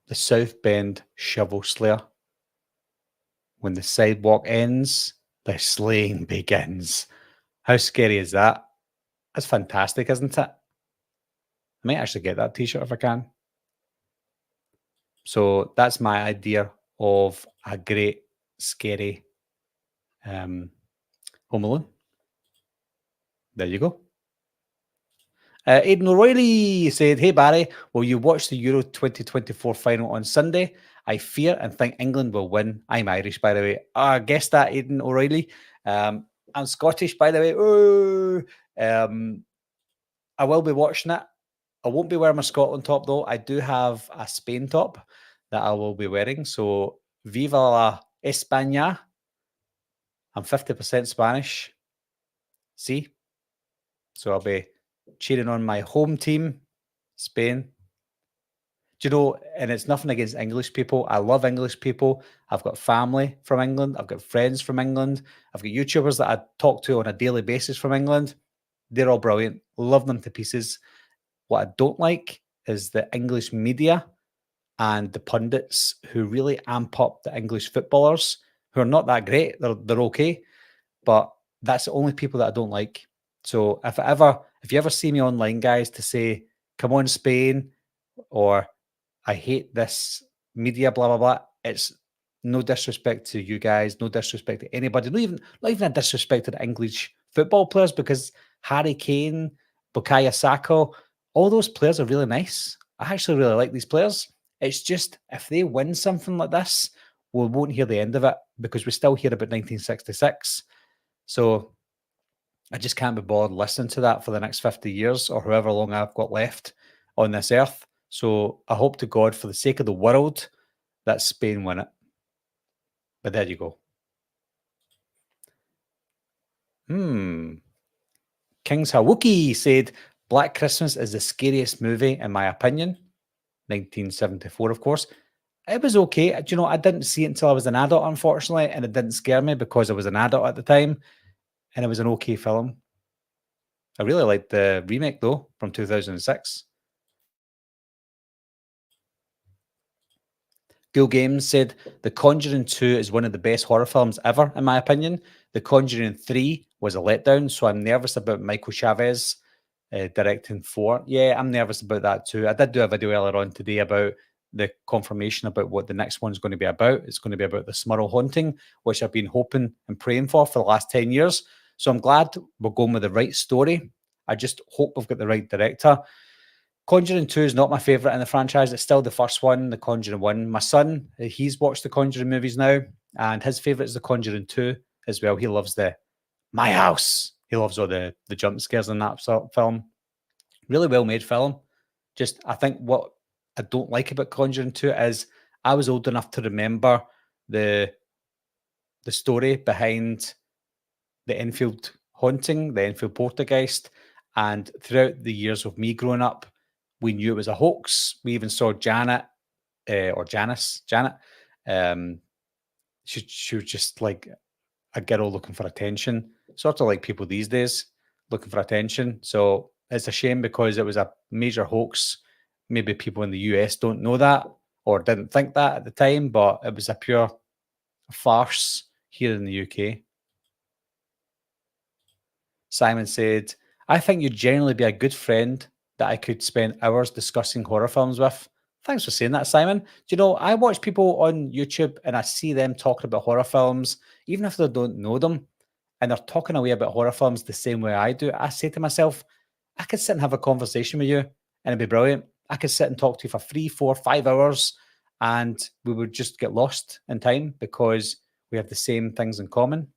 The South Bend Shovel Slayer. When the sidewalk ends, the slaying begins. How scary is that? That's fantastic, isn't it? I might actually get that t-shirt if I can. So that's my idea of a great, scary Home Alone. There you go. Aidan O'Reilly said, "Hey Barry, will you watch the Euro 2024 final on Sunday? I fear and think England will win. I'm Irish, by the way." I guessed that, Aidan O'Reilly. I'm Scottish, by the way. Ooh. I will be watching it. I won't be wearing my Scotland top, though. I do have a Spain top that I will be wearing. So, Viva la España. I'm 50% Spanish. See? So, I'll be cheering on my home team, Spain. Do you know, and it's nothing against English people. I love English people. I've got family from England. I've got friends from England. I've got YouTubers that I talk to on a daily basis from England. They're all brilliant. Love them to pieces. What I don't like is the English media and the pundits who really amp up the English footballers who are not that great. They're okay, but that's the only people that I don't like. So if you ever see me online, guys, to say, "Come on, Spain," or "I hate this media," blah blah blah, it's no disrespect to you guys, no disrespect to anybody, not even a disrespect to the English football players, because Harry Kane, Bukayo Saka, all those players are really nice. I actually really like these players. It's just if they win something like this, we won't hear the end of it because we still hear about 1966. So I just can't be bothered listening to that for the next 50 years or however long I've got left on this earth. So I hope to God, for the sake of the world, that Spain win it. But there you go. Kings Hawuki said, "Black Christmas is the scariest movie, in my opinion." 1974, of course. It was okay. Do you know, I didn't see it until I was an adult, unfortunately, and it didn't scare me because I was an adult at the time, and it was an okay film. I really liked the remake, though, from 2006. Ghoul Games said, "The Conjuring 2 is one of the best horror films ever, in my opinion. The Conjuring 3 was a letdown, so I'm nervous about Michael Chavez directing 4. Yeah, I'm nervous about that too. I did do a video earlier on today about the confirmation about what the next one's going to be about. It's going to be about the Smurl haunting, which I've been hoping and praying for the last 10 years. So I'm glad we're going with the right story. I just hope we've got the right director. Conjuring 2 is not my favourite in the franchise. It's still the first one, The Conjuring 1. My son, he's watched the Conjuring movies now, and his favourite is The Conjuring 2 as well. He loves my house. He loves all the jump scares in that film. Really well made film. Just, I think what I don't like about Conjuring 2 is I was old enough to remember the story behind the Enfield haunting, the Enfield poltergeist. And throughout the years of me growing up, we knew it was a hoax. We even saw Janet, or Janice, Janet. She was just like a girl looking for attention, sort of like people these days looking for attention. So it's a shame because it was a major hoax. Maybe people in the US don't know that or didn't think that at the time, but it was a pure farce here in the UK. Simon said, "I think you'd generally be a good friend that I could spend hours discussing horror films with." Thanks for saying that, Simon. Do you know, I watch people on YouTube and I see them talking about horror films, even if they don't know them, and they're talking away about horror films the same way I do. I say to myself, I could sit and have a conversation with you and it'd be brilliant. I could sit and talk to you for 3, 4, 5 hours and we would just get lost in time because we have the same things in common.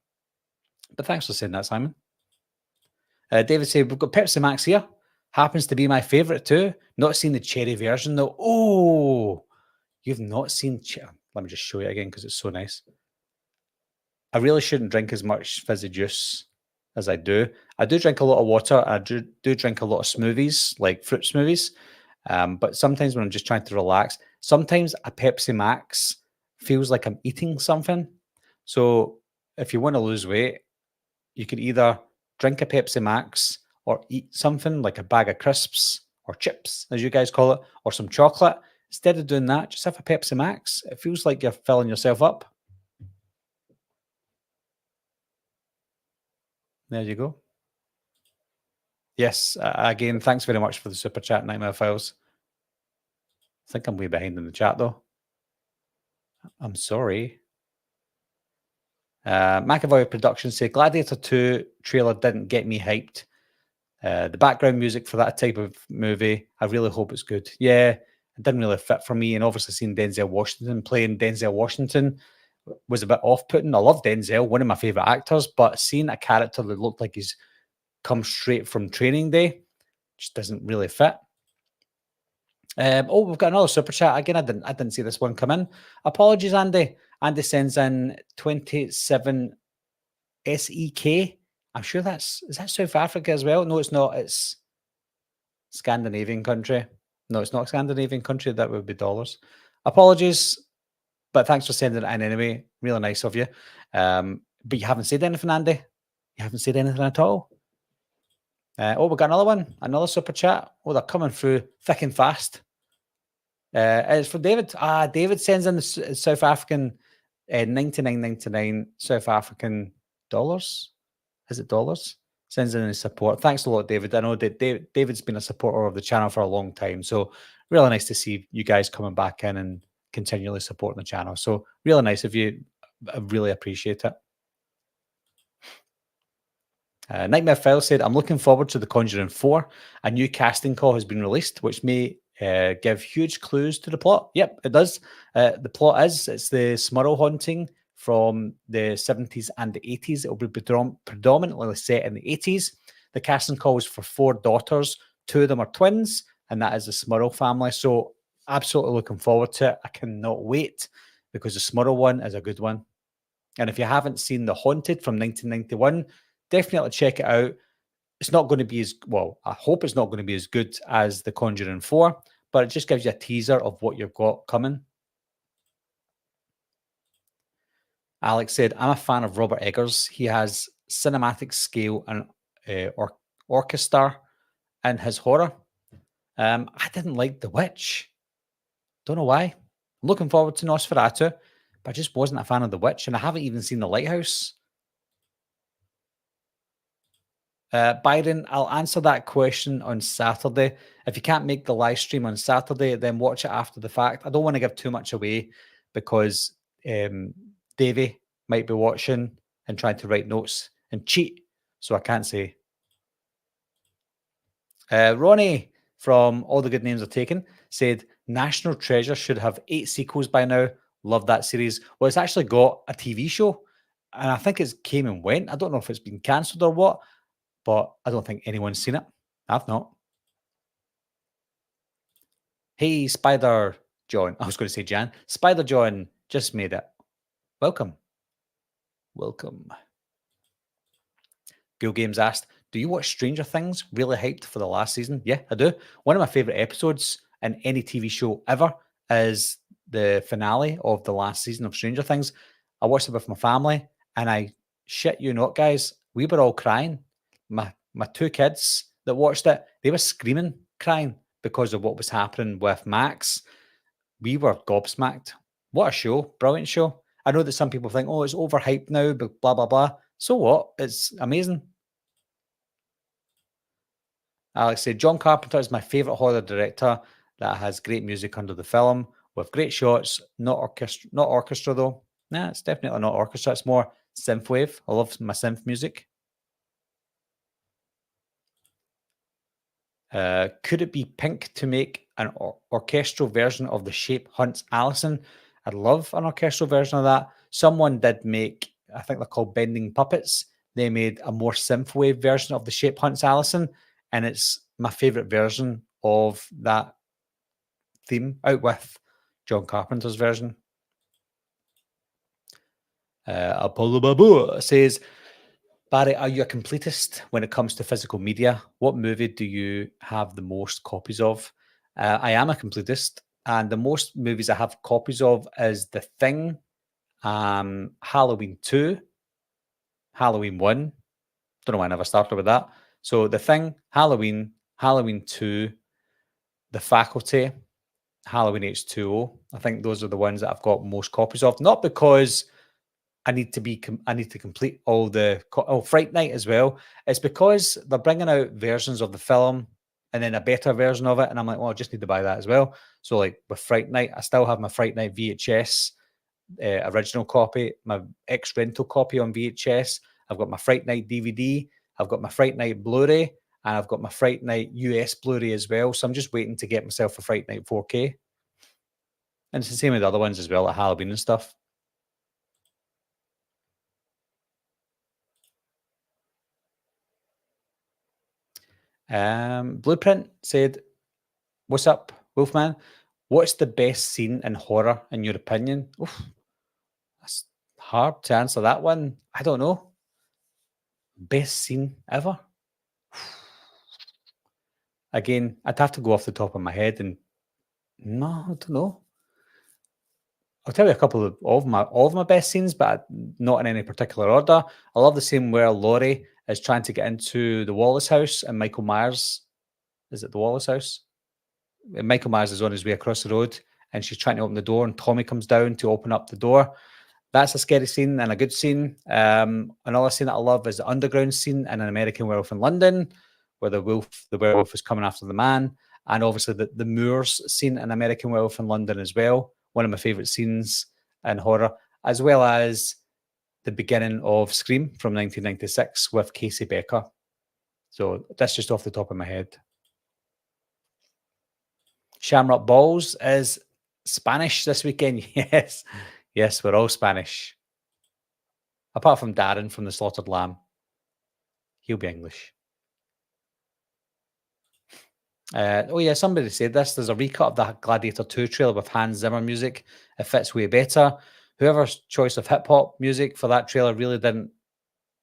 But thanks for saying that, Simon. David said, "We've got Pepsi Max here. Happens to be my favourite too. Not seen the cherry version though." Oh, you've not seen... Let me just show you again because it's so nice. I really shouldn't drink as much fizzy juice as I do. I do drink a lot of water. I do drink a lot of smoothies, like fruit smoothies. But sometimes when I'm just trying to relax, sometimes a Pepsi Max feels like I'm eating something. So if you want to lose weight, you could either drink a Pepsi Max or eat something like a bag of crisps or chips, as you guys call it, or some chocolate. Instead of doing that, just have a Pepsi Max. It feels like you're filling yourself up. There you go. Yes, again, thanks very much for the super chat, Nightmare Files. I think I'm way behind in the chat though. I'm sorry. McAvoy Productions say Gladiator 2 trailer didn't get me hyped. The background music for that type of movie, I really hope it's good. Yeah, it didn't really fit for me. And obviously, seeing Denzel Washington playing Denzel Washington was a bit off putting. I love Denzel, one of my favorite actors, but seeing a character that looked like he's come straight from training day just doesn't really fit. We've got another super chat again. I didn't see this one come in. Apologies, Andy. Andy sends in 27 SEK. I'm sure is that South Africa as well? No, it's not. It's Scandinavian country. No, it's not Scandinavian country. That would be dollars. Apologies, but thanks for sending it in anyway. Really nice of you. But you haven't said anything, Andy. You haven't said anything at all. We've got another one, another super chat. Oh, they're coming through thick and fast. It's for David. David sends in the South African 99.99 South African dollars. Is it dollars? Sends in his support. Thanks a lot, David. I know that David's been a supporter of the channel for a long time. So really nice to see you guys coming back in and continually supporting the channel. So really nice of you. I really appreciate it. Nightmare File said, I'm looking forward to The Conjuring 4. A new casting call has been released, which may give huge clues to the plot. Yep, it does. The plot it's the Smurl haunting from the 70s and the 80s. It will be predominantly set in the 80s. The casting call is for 4 daughters. 2 of them are twins, and that is the Smurl family. So absolutely looking forward to it. I cannot wait because the Smurl one is a good one. And if you haven't seen The Haunted from 1991, definitely check it out. It's not going to be as well. I hope it's not going to be as good as The Conjuring 4, but it just gives you a teaser of what you've got coming. Alex said, I'm a fan of Robert Eggers. He has cinematic scale and orchestra in his horror. I didn't like The Witch. Don't know why. I'm looking forward to Nosferatu, but I just wasn't a fan of The Witch, and I haven't even seen The Lighthouse. Byron, I'll answer that question on Saturday. If you can't make the live stream on Saturday, then watch it after the fact. I don't want to give too much away because Davey might be watching and trying to write notes and cheat, so I can't say. Ronnie from All the Good Names Are Taken said, National Treasure should have 8 sequels by now. Love that series. Well, it's actually got a TV show, and I think it's came and went. I don't know if it's been cancelled or what, but I don't think anyone's seen it. I've not. Hey, Spider John. I was going to say Jan. Spider John just made it. Welcome. Welcome. Gil Games asked, do you watch Stranger Things? Really hyped for the last season? Yeah, I do. One of my favorite episodes in any TV show ever is the finale of the last season of Stranger Things. I watched it with my family, and I shit you not, guys, we were all crying. My 2 kids that watched it, they were screaming, crying because of what was happening with Max. We were gobsmacked. What a show. Brilliant show. I know that some people think, oh, it's overhyped now, but blah, blah, blah. So what? It's amazing. Alex said, John Carpenter is my favourite horror director that has great music under the film with great shots, not orchestra though. Nah, it's definitely not orchestra. It's more synthwave. I love my synth music. Could it be Pink to make an orchestral version of The Shape Hunts Alison? I'd love an orchestral version of that. Someone did make, I think they're called Bending Puppets. They made a more synthwave version of The Shape Hunts Alison, and it's my favorite version of that theme out with John Carpenter's version. Apollo Babu says, Barry, are you a completist when it comes to physical media? What movie do you have the most copies of? I am a completist, and the most movies I have copies of is The Thing, Halloween 2, Halloween 1. Don't know why I never started with that. So The Thing, Halloween, Halloween 2, The Faculty, Halloween H2O. I think those are the ones that I've got most copies of. Not because I need to complete all the Fright Night as well. It's because they're bringing out versions of the film and then a better version of it, and I'm like, well, I just need to buy that as well. So like with Fright Night, I still have my Fright Night VHS original copy, my ex rental copy on VHS. I've got my Fright Night DVD. I've got my Fright Night Blu-ray, and I've got my Fright Night US Blu-ray as well. So I'm just waiting to get myself a Fright Night 4K, and it's the same with the other ones as well, like Halloween and stuff. Blueprint said, "What's up, Wolfman? What's the best scene in horror in your opinion?" Oof, that's hard to answer that one. I don't know. Best scene ever? Again, I'd have to go off the top of my head, and no, I don't know. I'll tell you a couple of my best scenes, but not in any particular order. I love the scene where Laurie is trying to get into the Wallace house, and Michael Myers, is it the Wallace house? Michael Myers is on his way across the road, and she's trying to open the door, and Tommy comes down to open up the door. That's a scary scene and a good scene. Another scene that I love is the underground scene in An American Werewolf in London, where the werewolf is coming after the man, and obviously the Moors scene in American Werewolf in London as well. One of my favorite scenes in horror, as well as the beginning of Scream from 1996 with Casey Becker. So that's just off the top of my head. Shamrock Balls is Spanish this weekend. Yes. Yes, we're all Spanish. Apart from Darren from the Slaughtered Lamb. He'll be English. Oh yeah, somebody said this. There's a recut of the Gladiator 2 trailer with Hans Zimmer music. It fits way better. Whoever's choice of hip hop music for that trailer really didn't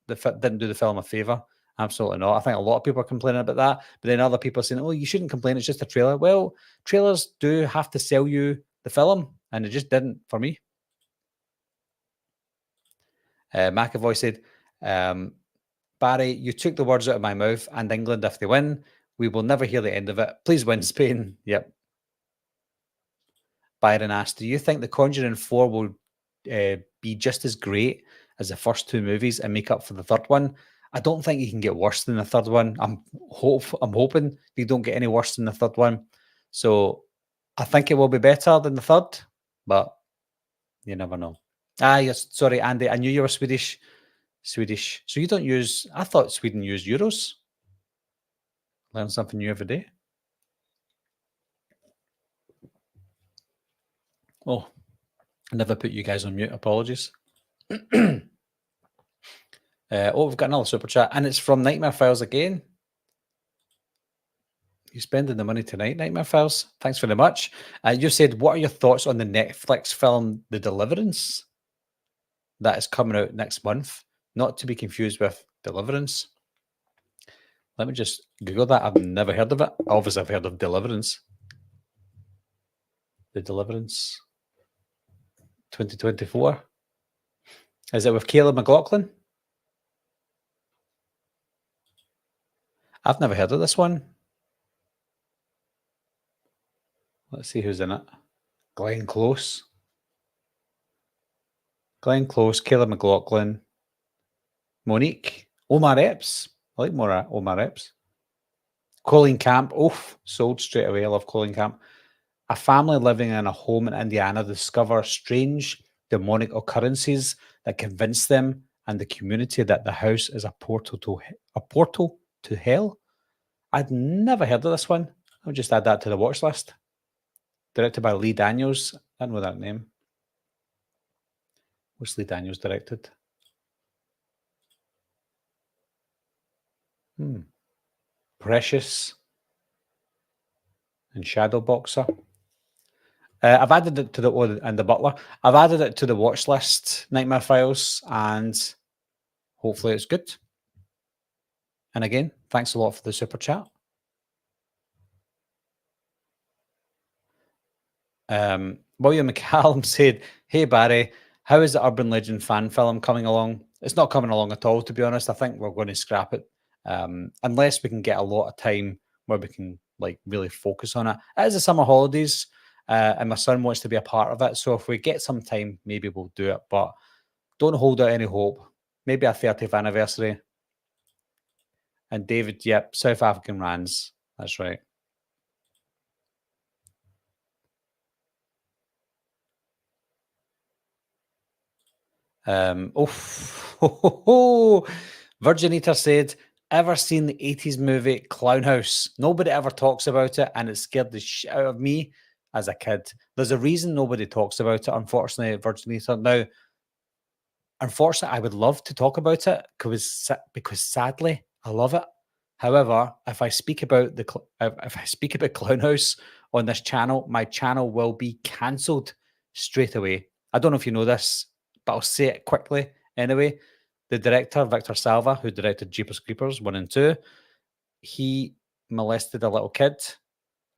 do the film a favor. Absolutely not. I think a lot of people are complaining about that, but then other people are saying, "Oh, you shouldn't complain. It's just a trailer." Well, trailers do have to sell you the film, and it just didn't for me. McAvoy said, "Barry, you took the words out of my mouth. And England, if they win, we will never hear the end of it. Please win, Spain." Yep. Byron asked, "Do you think The Conjuring 4 will be just as great as the first two movies and make up for the third one?" I don't think you can get worse than the third one. I'm hoping you don't get any worse than the third one. So I think it will be better than the third, but you never know. Ah, yes. Sorry, Andy. I knew you were Swedish. Swedish. So you don't use? I thought Sweden used euros. Learn something new every day. Oh, I never put you guys on mute. Apologies. We've got another super chat, and it's from Nightmare Files again. You're spending the money tonight, Nightmare Files. Thanks very much. You said, what are your thoughts on the Netflix film The Deliverance that is coming out next month? Not to be confused with Deliverance. Let me just Google that. I've never heard of it. Obviously, I've heard of Deliverance. The Deliverance 2024. Is it with Caleb McLaughlin? I've never heard of this one. Let's see who's in it. Glenn Close. Glenn Close, Caleb McLaughlin, Monique, Omar Epps. I like more Omar Epps. Colleen Camp. Oof, sold straight away. I love Colleen Camp. A family living in a home in Indiana discover strange demonic occurrences that convince them and the community that the house is a portal to hell. I'd never heard of this one. I'll just add that to the watch list. Directed by Lee Daniels. I don't know that name. What's Lee Daniels directed? Precious and Shadow Boxer. I've added it to the Butler. I've added it to the watch list, Nightmare Files, and hopefully it's good. And again, thanks a lot for the super chat. William McCallum said, "Hey Barry, how is the Urban Legend fan film coming along?" It's not coming along at all, to be honest. I think we're going to scrap it unless we can get a lot of time where we can like really focus on it. It is the summer holidays, and my son wants to be a part of it. So if we get some time, maybe we'll do it. But Don't hold out any hope. Maybe a 30th anniversary. And David, yep, South African Rands. That's right. Virgin Eater said, ever seen the 80s movie Clown House? Nobody ever talks about it, and it scared the shit out of me as a kid. There's a reason nobody talks about it, unfortunately, Virgin Eater. Now, unfortunately, I would love to talk about it because sadly, I love it. However, if I speak about if I speak about Clown House on this channel, my channel will be cancelled straight away. I don't know if you know this, but I'll say it quickly anyway. The director, Victor Salva, who directed Jeepers Creepers 1 and 2, he molested a little kid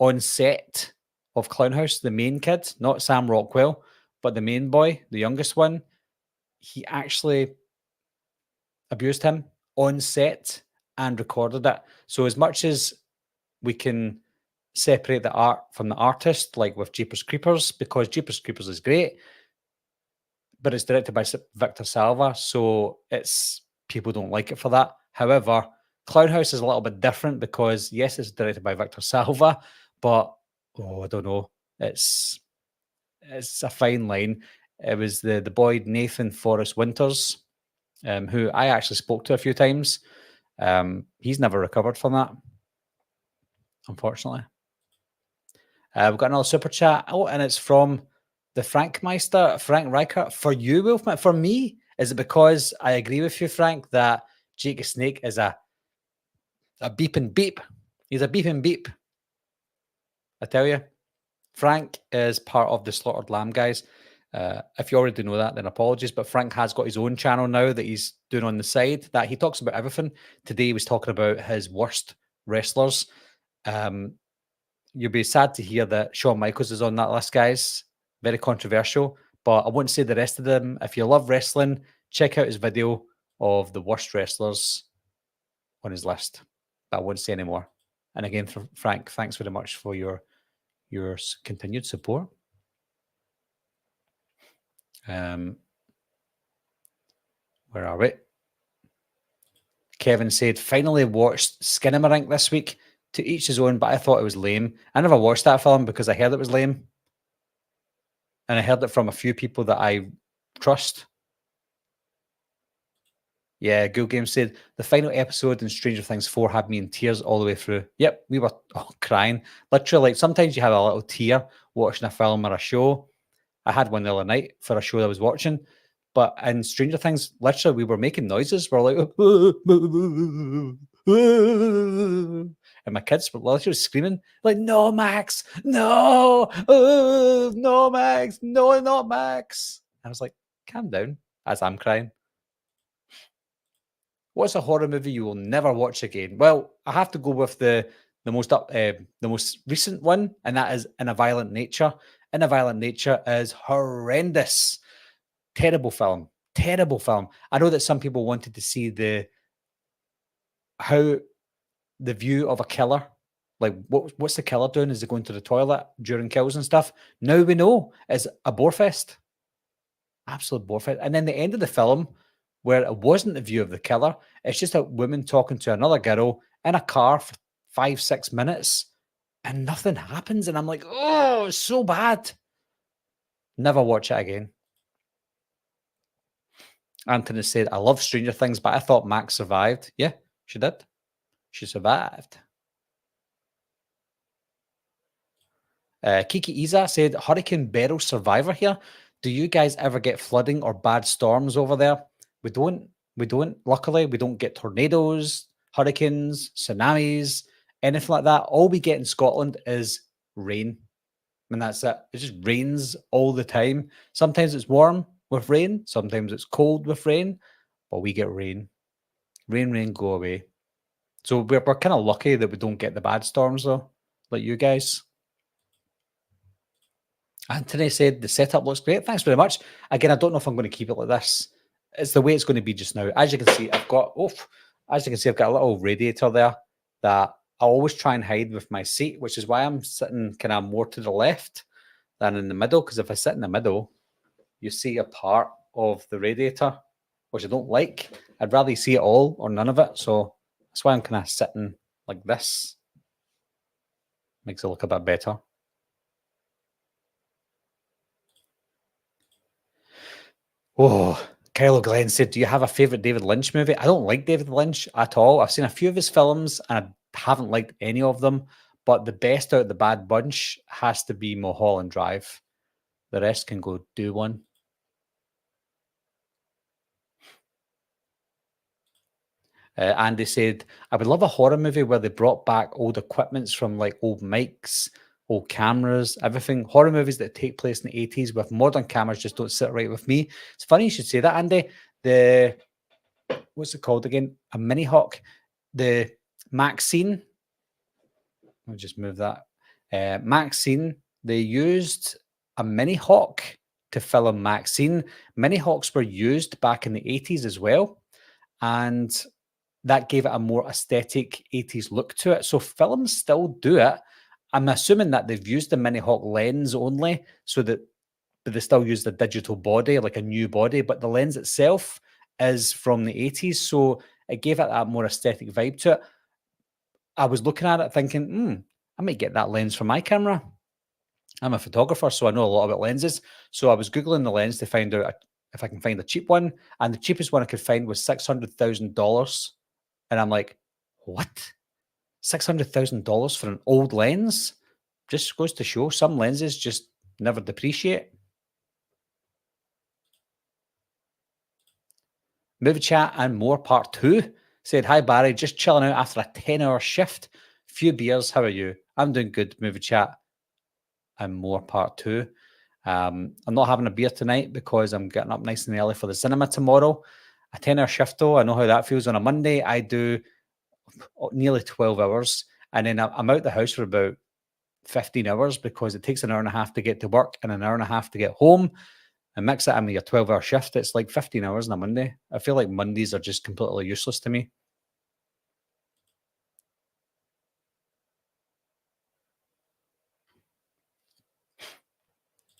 on set of Clown House, the main kid, not Sam Rockwell, but the main boy, the youngest one. He actually abused him on set and recorded it. So as much as we can separate the art from the artist, like with Jeepers Creepers, because Jeepers Creepers is great, but it's directed by Victor Salva, so it's people don't like it for that. However, Clown House is a little bit different because yes, it's directed by Victor Salva, but I don't know. It's a fine line. It was the boy Nathan Forrest Winters, who I actually spoke to a few times. He's never recovered from that, unfortunately. We've got another super chat. Oh, and it's from the Frankmeister, Frank Reichert. For you, Wolfman. For me, is it because I agree with you, Frank, that Jake the Snake is a beep and beep? He's a beep and beep. I tell you. Frank is part of the Slaughtered Lamb guys. If you already know that, then apologies. But Frank has got his own channel now that he's doing on the side that he talks about everything. Today he was talking about his worst wrestlers. You'll be sad to hear that Shawn Michaels is on that list, guys. Very controversial. But I won't say the rest of them. If you love wrestling, check out his video of the worst wrestlers on his list. But I won't say any more. And again, for Frank, thanks very much for your continued support. Where are we? Kevin said, finally watched Skinamarink this week. To each his own, but I thought it was lame. I never watched that film because I heard it was lame. And I heard it from a few people that I trust. Yeah, Ghoul Game said, the final episode in Stranger Things 4 had me in tears all the way through. Yep, we were crying. Literally, like sometimes you have a little tear watching a film or a show. I had one the other night for a show that I was watching. But in Stranger Things, literally, we were making noises. We're like, and my kids were literally screaming, like, no, Max, no, no, Max, no, not Max. I was like, calm down, as I'm crying. What's a horror movie you will never watch again? Well, I have to go with the most recent one, and that is In a Violent Nature. In a Violent Nature is horrendous. Terrible film. Terrible film. I know that some people wanted to see how the view of a killer, like what's the killer doing? Is he going to the toilet during kills and stuff? Now we know it's a bore fest. Absolute bore fest. And then the end of the film, where it wasn't the view of the killer, it's just a woman talking to another girl in a car for 5-6 minutes and nothing happens. And I'm like, oh, it's so bad. Never watch it again. Anthony said, I love Stranger Things, but I thought Max survived. Yeah, she did. She survived. Kiki Iza said, Hurricane Beryl survivor here. Do you guys ever get flooding or bad storms over there? We don't. Luckily, we don't get tornadoes, hurricanes, tsunamis, anything like that. All we get in Scotland is rain. And that's it. It just rains all the time. Sometimes it's warm with rain. Sometimes it's cold with rain. But we get rain. Rain, go away. So we're kind of lucky that we don't get the bad storms, though, like you guys. Anthony said, the setup looks great. Thanks very much. Again, I don't know if I'm going to keep it like this. It's the way it's going to be just now. As you can see, I've got a little radiator there that I always try and hide with my seat, which is why I'm sitting kind of more to the left than in the middle. Because if I sit in the middle, you see a part of the radiator, which I don't like. I'd rather see it all or none of it. So that's why I'm kind of sitting like this. Makes it look a bit better. Oh, Kylo Glenn said, do you have a favourite David Lynch movie? I don't like David Lynch at all. I've seen a few of his films and I haven't liked any of them. But the best out of the bad bunch has to be Mulholland Drive. The rest can go do one. Andy said, I would love a horror movie where they brought back old equipments from like old mics, old cameras, everything. Horror movies that take place in the 80s with modern cameras just don't sit right with me. It's funny you should say that, Andy. The, what's it called again? A Mini Hawk. The Maxine. I'll just move that. Maxine, they used a Mini Hawk to film Maxine. Mini Hawks were used back in the 80s as well. And that gave it a more aesthetic 80s look to it. So films still do it. I'm assuming that they've used the Mini Hawk lens only, so that but they still use the digital body, like a new body, but the lens itself is from the 80s. So it gave it that more aesthetic vibe to it. I was looking at it thinking, I might get that lens for my camera. I'm a photographer, so I know a lot about lenses. So I was Googling the lens to find out if I can find a cheap one. And the cheapest one I could find was $600,000. And I'm like, what? $600,000 for an old lens? Just goes to show some lenses just never depreciate. Movie chat and more part 2 said, hi Barry, just chilling out after a 10-hour shift. Few beers, how are you? I'm doing good, movie chat and more part 2. I'm not having a beer tonight because I'm getting up nice and early for the cinema tomorrow. A 10-hour shift though, I know how that feels on a Monday. I do nearly 12 hours and then I'm out the house for about 15 hours because it takes an hour and a half to get to work and an hour and a half to get home. And mix that in with your 12-hour shift, it's like 15 hours on a Monday. I feel like Mondays are just completely useless to me.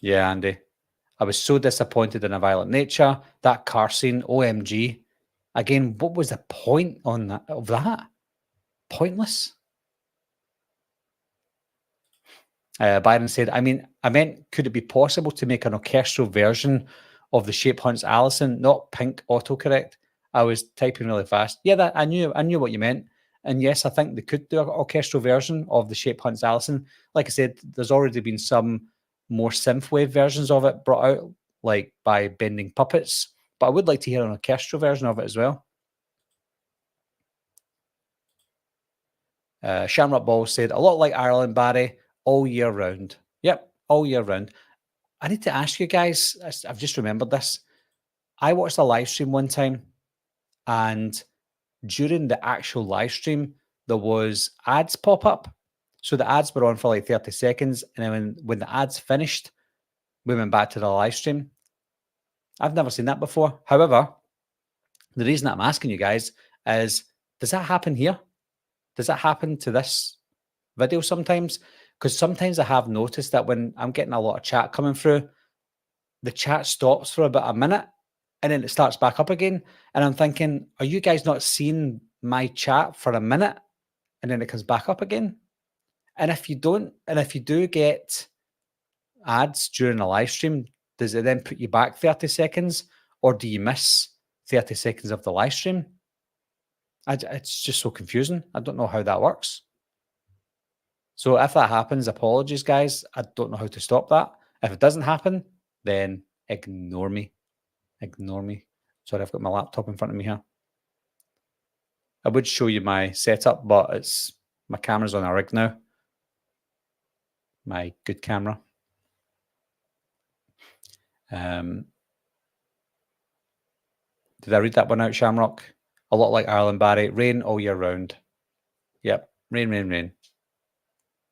Yeah, Andy. I was so disappointed in A Violent Nature. That car scene, OMG. Again, what was the point on that of that? Pointless. Byron said, I meant, could it be possible to make an orchestral version of The Shape Hunts Alison, not pink autocorrect? I was typing really fast. Yeah, that I knew what you meant. And yes, I think they could do an orchestral version of The Shape Hunts Alison. Like I said, there's already been some more synthwave versions of it brought out, like by Bending Puppets. But I would like to hear an orchestral version of it as well. Shamrock Ball said, a lot like Ireland, Barry, all year round. Yep, all year round. I need to ask you guys, I've just remembered this. I watched a live stream one time, and during the actual live stream, there was ads pop up. So the ads were on for like 30 seconds. And then when the ads finished, we went back to the live stream. I've never seen that before. However, the reason I'm asking you guys is, does that happen here? Does that happen to this video sometimes? Because sometimes I have noticed that when I'm getting a lot of chat coming through, the chat stops for about a minute and then it starts back up again. And I'm thinking, are you guys not seeing my chat for a minute and then it comes back up again? And if you don't, and if you do get ads during a live stream, does it then put you back 30 seconds or do you miss 30 seconds of the live stream? It's just so confusing. I don't know how that works. So if that happens, apologies, guys. I don't know how to stop that. If it doesn't happen, then ignore me. Ignore me. Sorry, I've got my laptop in front of me here. I would show you my setup, but my camera's on a rig now. My good camera. Did I read that one out, Shamrock? A lot like Ireland, Barry. Rain all year round. Yep. Rain, rain, rain.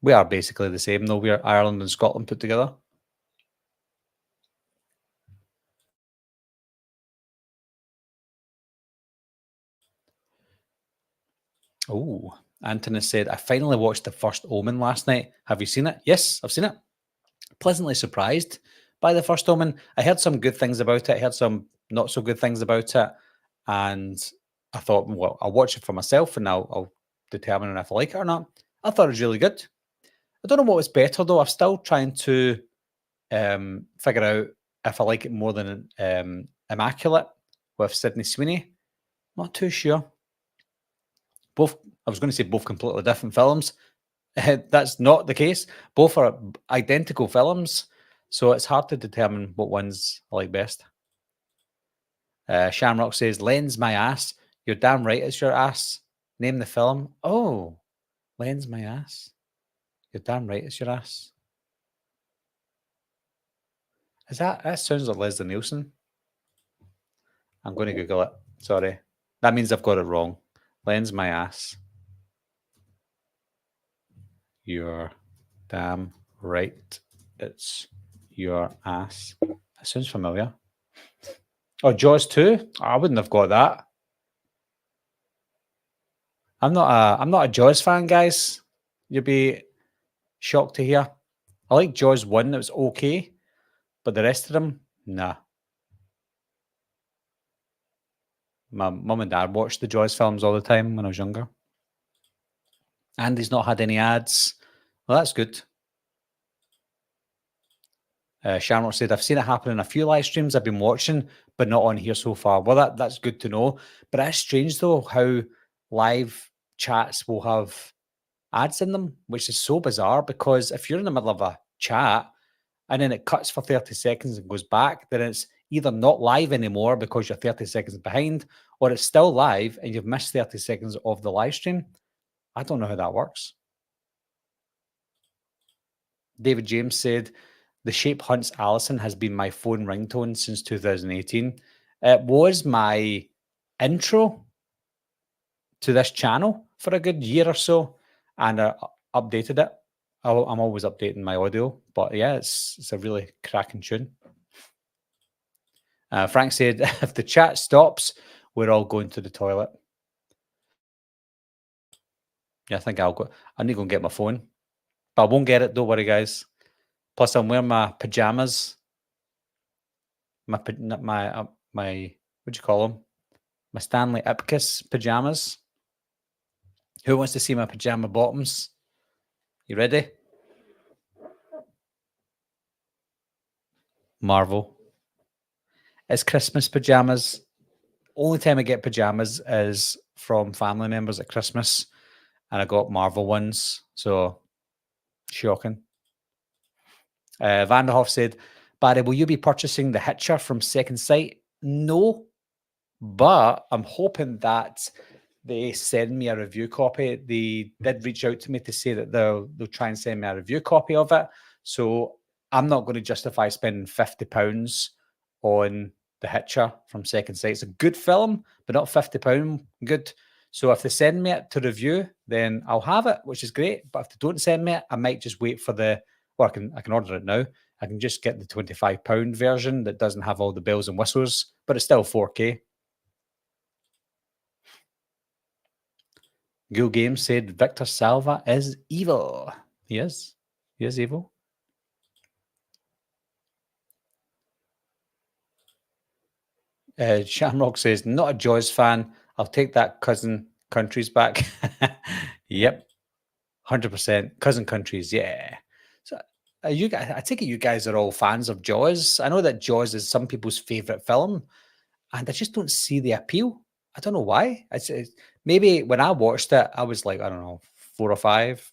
We are basically the same, though. We're Ireland and Scotland put together. Oh, Anthony said, I finally watched The First Omen last night. Have you seen it? Yes, I've seen it. Pleasantly surprised by The First Omen. I heard some good things about it. I heard some not so good things about it, and I thought, well, I'll watch it for myself, and I'll determine if I like it or not. I thought it was really good. I don't know what was better though. I'm still trying to figure out if I like it more than Immaculate with Sydney Sweeney. Not too sure. Both, I was going to say both completely different films. That's not the case. Both are identical films, so it's hard to determine what ones I like best. Shamrock says, "Lens my ass." You're damn right, it's your ass. Name the film. Oh, Lens my ass. You're damn right, it's your ass. Is that sounds like Leslie Nielsen? I'm going to Google it. Sorry, that means I've got it wrong. Lens my ass. You're damn right, it's your ass. That sounds familiar. Oh, Jaws 2? I wouldn't have got that. I'm not a Jaws fan, guys. You'd be shocked to hear. I like Jaws 1, it was okay, but the rest of them, nah. My mum and dad watched the Jaws films all the time when I was younger. Andy's not had any ads. Well, that's good. Shamrock said, I've seen it happen in a few live streams I've been watching, but not on here so far. Well, that's good to know. But it's strange, though, how live chats will have ads in them, which is so bizarre, because if you're in the middle of a chat and then it cuts for 30 seconds and goes back, then it's either not live anymore because you're 30 seconds behind, or it's still live and you've missed 30 seconds of the live stream. I don't know how that works. David James said, "The Shape Hunts Allison has been my phone ringtone since 2018. It was my intro to this channel for a good year or so, and I updated it. I'm always updating my audio, but yeah, it's a really cracking tune." Frank said, "If the chat stops, we're all going to the toilet." Yeah, I think I'll go. I need to go and get my phone, but I won't get it. Don't worry, guys. Plus, I'm wearing my pajamas. My what do you call them? My Stanley Ipkiss pajamas. Who wants to see my pajama bottoms? You ready? Marvel. It's Christmas pajamas. Only time I get pajamas is from family members at Christmas, and I got Marvel ones. So shocking. Vanderhoff said, "Barry, will you be purchasing The Hitcher from Second Sight?" No, but I'm hoping that they send me a review copy. They did reach out to me to say that they'll try and send me a review copy of it. So I'm not going to justify spending £50 on The Hitcher from Second Sight. It's a good film, but not £50 good. So if they send me it to review, then I'll have it, which is great. But if they don't send me it, I might just wait for I can order it now. I can just get the £25 version that doesn't have all the bells and whistles, but it's still 4K. Gil Games said Victor Salva is evil. He is. He is evil. Shamrock says, "Not a Jaws fan. I'll take that cousin countries back." Yep. 100%. Cousin countries. Yeah. So you guys, I take it you guys are all fans of Jaws. I know that Jaws is some people's favorite film, and I just don't see the appeal. I don't know why. Maybe when I watched it, I was like, I don't know, 4 or 5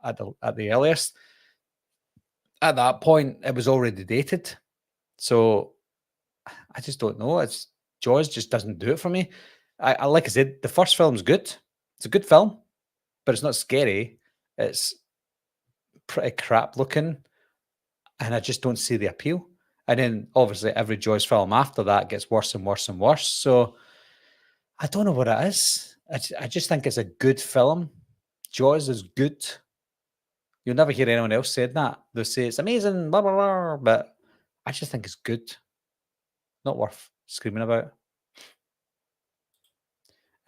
at the earliest. At that point, it was already dated. So I just don't know. It's Jaws just doesn't do it for me. I like I said, the first film's good. It's a good film, but it's not scary. It's pretty crap looking, and I just don't see the appeal. And then obviously every Jaws film after that gets worse and worse and worse. So I don't know what it is. I just think it's a good film. Jaws is good. You'll never hear anyone else saying that. They'll say it's amazing, blah blah blah, but I just think it's good. Not worth screaming about.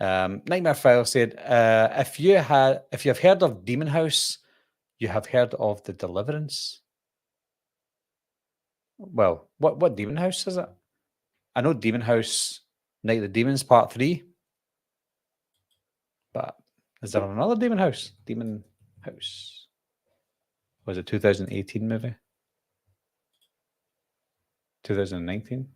Nightmare File said, if you've heard of Demon House, you have heard of The Deliverance. Well, what Demon House is it? I know Demon House, Night of the Demons Part 3, but is there another Demon House? Demon House. Was it 2018 movie? 2019?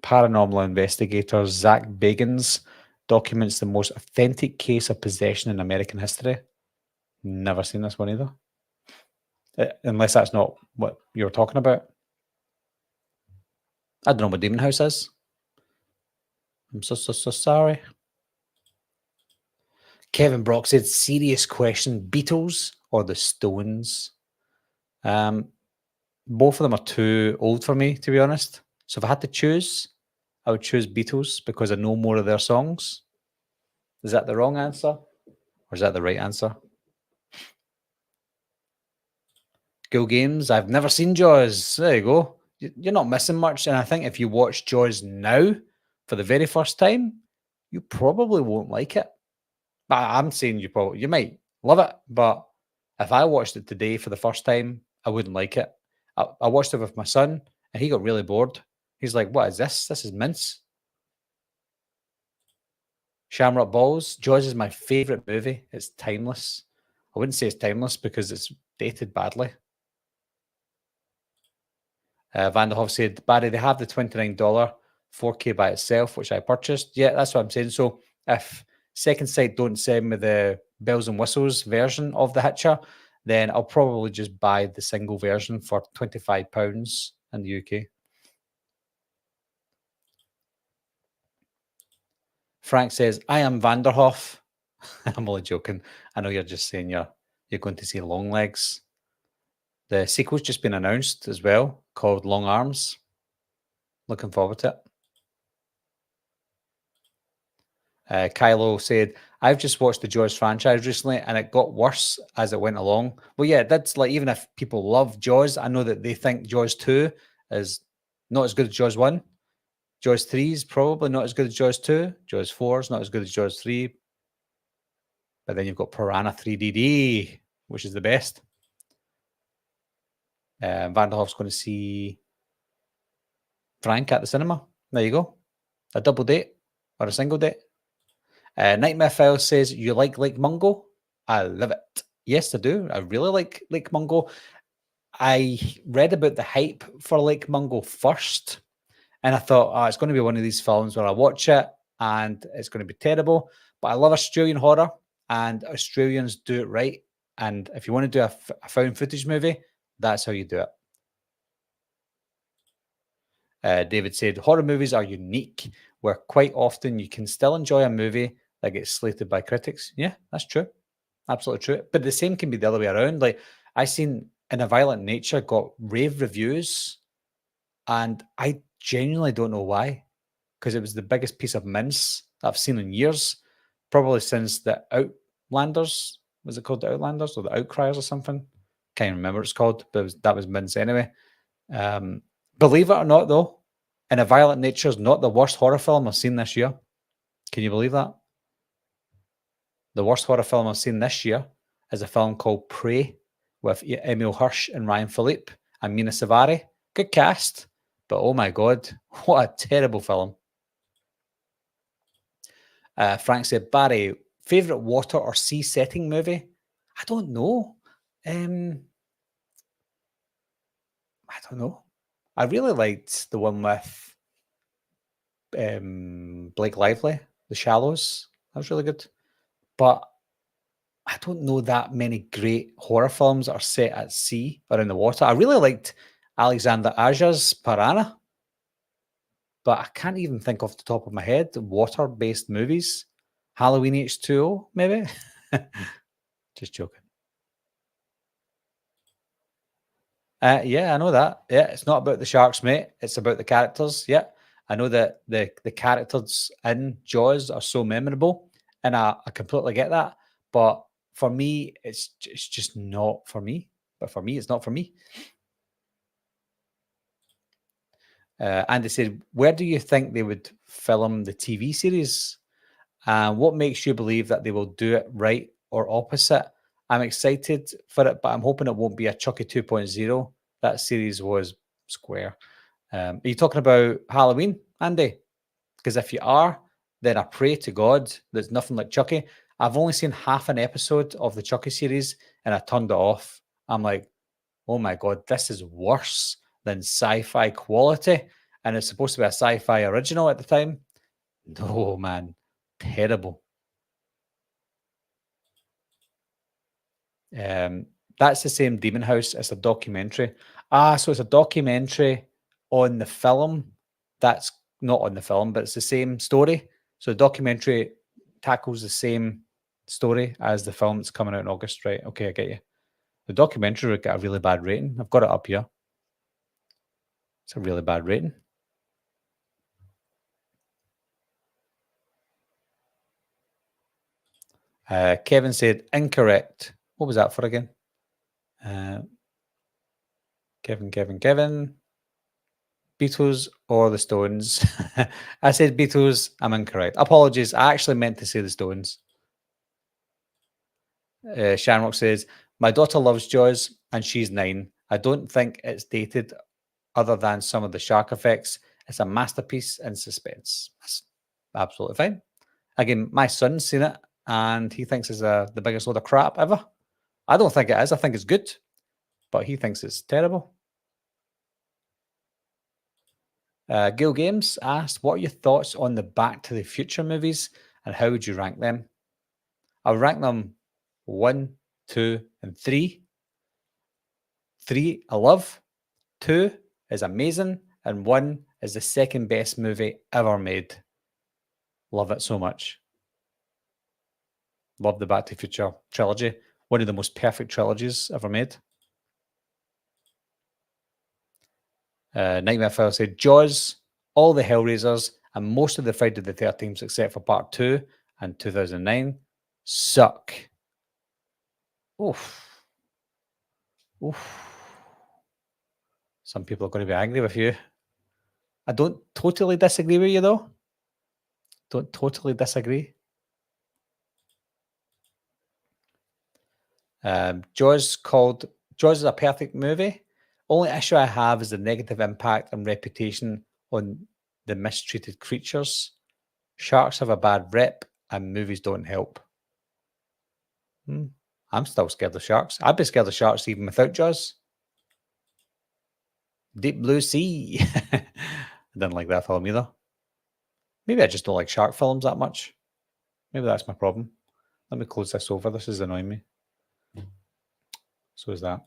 Paranormal investigator Zach Bagans documents the most authentic case of possession in American history. Never seen this one either. Unless that's not what you're talking about. I don't know what Demon House is. I'm so sorry. Kevin Brock said, serious question, Beatles or the Stones? Both of them are too old for me, to be honest. So if I had to choose, I would choose Beatles because I know more of their songs. Is that the wrong answer? Or is that the right answer? Go Games, I've never seen Jaws. There you go. You're not missing much. And I think if you watch Jaws now for the very first time, you probably won't like it. But I'm saying you might love it. But if I watched it today for the first time, I wouldn't like it. I watched it with my son and he got really bored. He's like, what is this? This is mince. Shamrock Balls. Jaws is my favorite movie. It's timeless. I wouldn't say it's timeless because it's dated badly. Vanderhoff said, Barry, they have the $29 4K by itself, which I purchased. Yeah, that's what I'm saying. So if Second Sight don't send me the bells and whistles version of The Hitcher, then I'll probably just buy the single version for £25 in the UK. Frank says, I am Vanderhoff. I'm only joking. I know you're just saying you're going to see Long Legs. The sequel's just been announced as well, called Long Arms. Looking forward to it. Kylo said, I've just watched the Jaws franchise recently and it got worse as it went along. Well, yeah, that's like, even if people love Jaws, I know that they think Jaws 2 is not as good as Jaws 1. Jaws 3 is probably not as good as Jaws 2. Jaws 4 is not as good as Jaws 3. But then you've got Piranha 3DD, which is the best. Vanderhoff's going to see Frank at the cinema. There you go. A double date or a single date. Nightmare Files says, you like Lake Mungo? I love it. Yes, I do. I really like Lake Mungo. I read about the hype for Lake Mungo first, and I thought, oh, it's going to be one of these films where I watch it and it's going to be terrible. But I love Australian horror, and Australians do it right. And if you want to do a found footage movie, that's how you do it. David said, horror movies are unique, where quite often you can still enjoy a movie that gets slated by critics. Yeah, that's true. Absolutely true. But the same can be the other way around. Like, I seen In a Violent Nature got rave reviews, and I genuinely don't know why, because it was the biggest piece of mince that I've seen in years, probably since the Outlanders. Was it called the Outlanders or the Outcriers or something? Can't remember what it's called, but that was mince anyway. Believe it or not, though, In a Violent Nature is not the worst horror film I've seen this year. Can you believe that? The worst horror film I've seen this year is a film called Prey with Emil Hirsch and Ryan Philippe and Mina Savari. Good cast, but oh my God, what a terrible film. Frank said, Barry, favourite water or sea setting movie? I don't know. I don't know. I really liked the one with Blake Lively, The Shallows. That was really good. But I don't know that many great horror films that are set at sea or in the water. I really liked Alexander Aja's Piranha, but I can't even think off the top of my head water-based movies. Halloween H2O, maybe? Just joking. Yeah, I know that. Yeah, it's not about the sharks, mate. It's about the characters. Yeah, I know that the characters in Jaws are so memorable, and I completely get that. But for me, it's just not for me. But for me, it's not for me. Andy said, where do you think they would film the TV series? What makes you believe that they will do it right or opposite? I'm excited for it, but I'm hoping it won't be a Chucky 2.0. That series was square. Are you talking about Halloween, Andy? Because if you are, then I pray to God there's nothing like Chucky. I've only seen half an episode of the Chucky series and I turned it off. I'm like, oh my God, this is worse than sci-fi quality. And it's supposed to be a sci-fi original at the time. No, man, terrible. That's the same Demon House. It's a documentary. So it's a documentary on the film. That's not on the film, but it's the same story. So the documentary tackles the same story as the film that's coming out in August, right? Okay, I get you. The documentary would get a really bad rating. I've got it up here. It's a really bad rating. Kevin said incorrect. What was that for again? Kevin. Beatles or the Stones? I said Beatles. I'm incorrect. Apologies. I actually meant to say the Stones. Shamrock says, my daughter loves Jaws and she's 9. I don't think it's dated other than some of the shark effects. It's a masterpiece in suspense. That's absolutely fine. Again, my son's seen it and he thinks it's the biggest load of crap ever. I don't think it is. I think it's good, but he thinks it's terrible. Gil Games asked, what are your thoughts on the Back to the Future movies and how would you rank them? I would rank them 1, 2, and 3. 3, I love. 2 is amazing. And 1 is the second best movie ever made. Love it so much. Love the Back to the Future trilogy. One of the most perfect trilogies ever made. Nightmare File said, Jaws, all the Hellraisers, and most of the Friday the 13th except for Part 2 and 2009 suck. Oof. Some people are going to be angry with you. I don't totally disagree with you, though. Don't totally disagree. Jaws is a perfect movie. Only issue I have is the negative impact and reputation on the mistreated creatures. Sharks have a bad rep and movies don't help. I'm still scared of sharks. I'd be scared of sharks even without Jaws. Deep Blue Sea. I didn't like that film either. Maybe I just don't like shark films that much. Maybe that's my problem. Let me close this over. This is annoying me. So is that.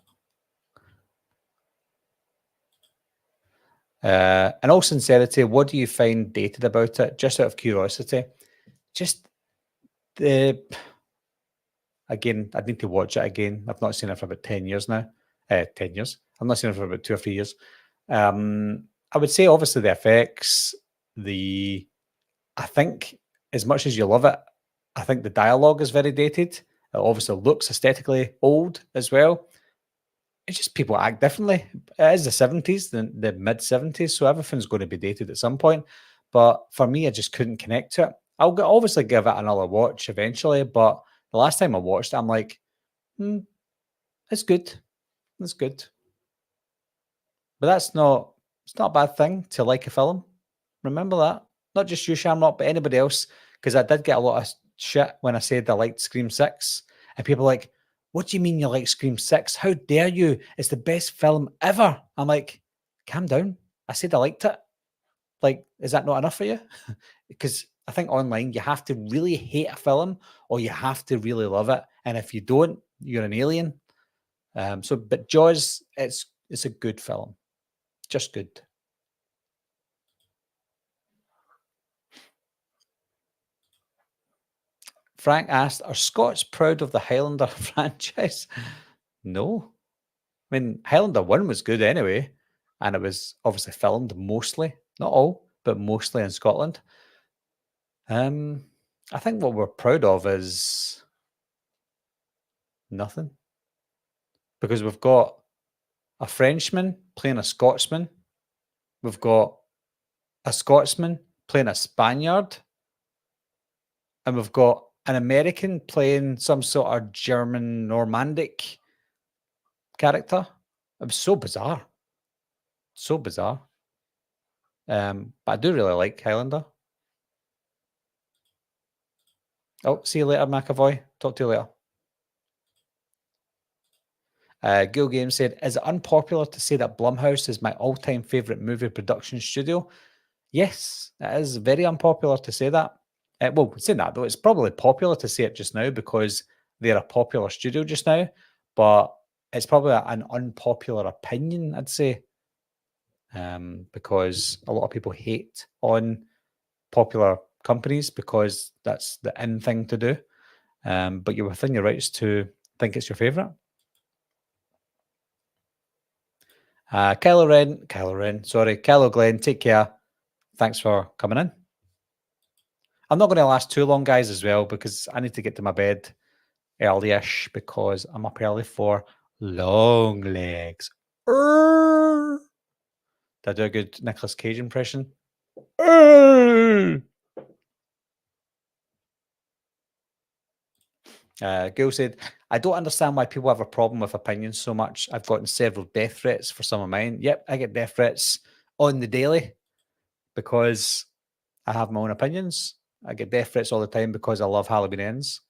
In all sincerity, what do you find dated about it? Just out of curiosity. Just the... Again, I'd need to watch it again. I've not seen it for about 10 years now. 10 years. I've not seen it for about 2 or 3 years. I would say, obviously, the effects, I think, as much as you love it, I think the dialogue is very dated. It obviously looks aesthetically old as well. It's just people act differently. It is the 70s, the mid-70s, so everything's going to be dated at some point. But for me, I just couldn't connect to it. I'll obviously give it another watch eventually, but the last time I watched it, I'm like, it's good. It's good. But it's not a bad thing to like a film. Remember that. Not just you, Shamrock, but anybody else. Because I did get a lot of shit when I said I liked Scream 6. And people are like, what do you mean you like Scream 6? How dare you? It's the best film ever. I'm like, calm down. I said I liked it. Like, is that not enough for you? Because I think online you have to really hate a film or you have to really love it. And if you don't, you're an alien. But Jaws, it's a good film. Just good. Frank asked, are Scots proud of the Highlander franchise? No. I mean, Highlander 1 was good anyway. And it was obviously filmed mostly, not all, but mostly in Scotland. I think what we're proud of is nothing. Because we've got a Frenchman playing a Scotsman. We've got a Scotsman playing a Spaniard. And we've got an American playing some sort of German Normandic character. It was so bizarre. So bizarre. But I do really like Highlander. Oh, see you later, McAvoy. Talk to you later. Gil Game said, is it unpopular to say that Blumhouse is my all-time favorite movie production studio? Yes, it is very unpopular to say that. Well, saying that though, it's probably popular to say it just now because they're a popular studio just now, but it's probably an unpopular opinion, I'd say, because a lot of people hate on popular companies because that's the in thing to do. But you're within your rights to think it's your favorite. Kylo Glenn, take care. Thanks for coming in. I'm not going to last too long, guys, as well, because I need to get to my bed early-ish because I'm up early for long legs. Did I do a good Nicolas Cage impression? Gil said, I don't understand why people have a problem with opinions so much. I've gotten several death threats for some of mine. Yep, I get death threats on the daily because I have my own opinions. I get death threats all the time because I love Halloween Ends.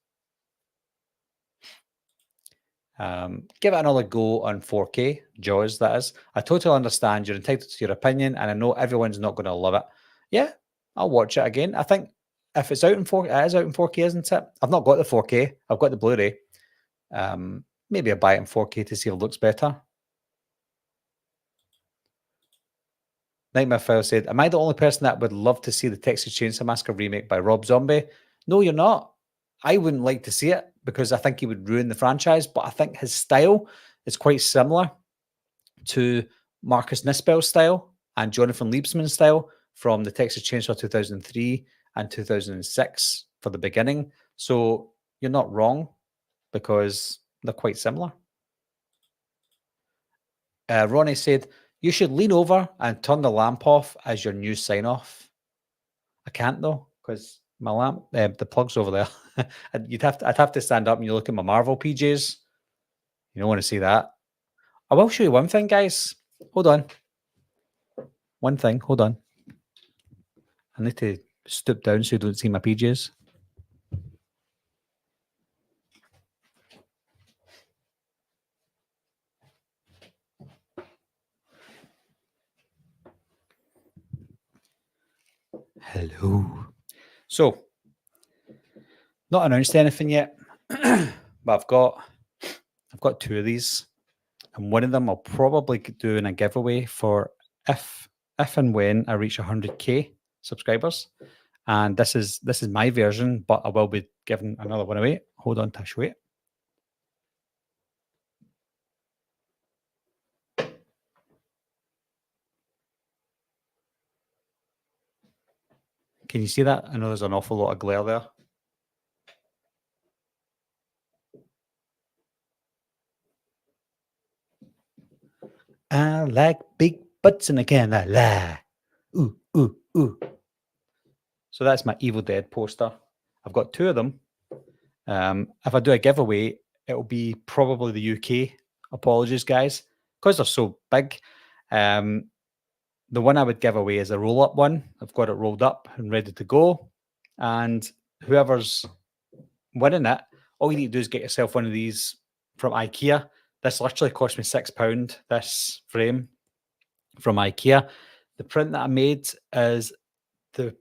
Give it another go on 4K, Jaws, that is. I totally understand you're entitled to your opinion, and I know everyone's not going to love it. Yeah, I'll watch it again. I think if it's out in 4K, it is out in 4K, isn't it? I've not got the 4K. I've got the Blu-ray. Maybe I'll buy it in 4K to see if it looks better. Nightmare File said, am I the only person that would love to see the Texas Chainsaw Massacre remake by Rob Zombie? No, you're not. I wouldn't like to see it because I think he would ruin the franchise, but I think his style is quite similar to Marcus Nispel's style and Jonathan Liebsman's style from the Texas Chainsaw 2003 and 2006 for the beginning. So you're not wrong because they're quite similar. Ronnie said, you should lean over and turn the lamp off as your new sign off. I can't though, because my lamp, the plug's over there. I'd have to stand up and you look at my Marvel PJs. You don't want to see that. I will show you one thing, guys. Hold on. One thing. Hold on. I need to stoop down so you don't see my PJs. Hello. So, not announced anything yet, but I've got two of these, and one of them I'll probably do in a giveaway for if and when I reach 100k subscribers. And this is my version, but I will be giving another one away. Hold on to show it. Can you see that? I know there's an awful lot of glare there. I like big butts in a Canada. Ooh, ooh, ooh. So that's my Evil Dead poster. I've got two of them. If I do a giveaway, it'll be probably the UK. Apologies, guys, because they're so big. The one I would give away is a roll-up one. I've got it rolled up and ready to go. And whoever's winning it, all you need to do is get yourself one of these from IKEA. This literally cost me £6, this frame from IKEA. The print that I made is the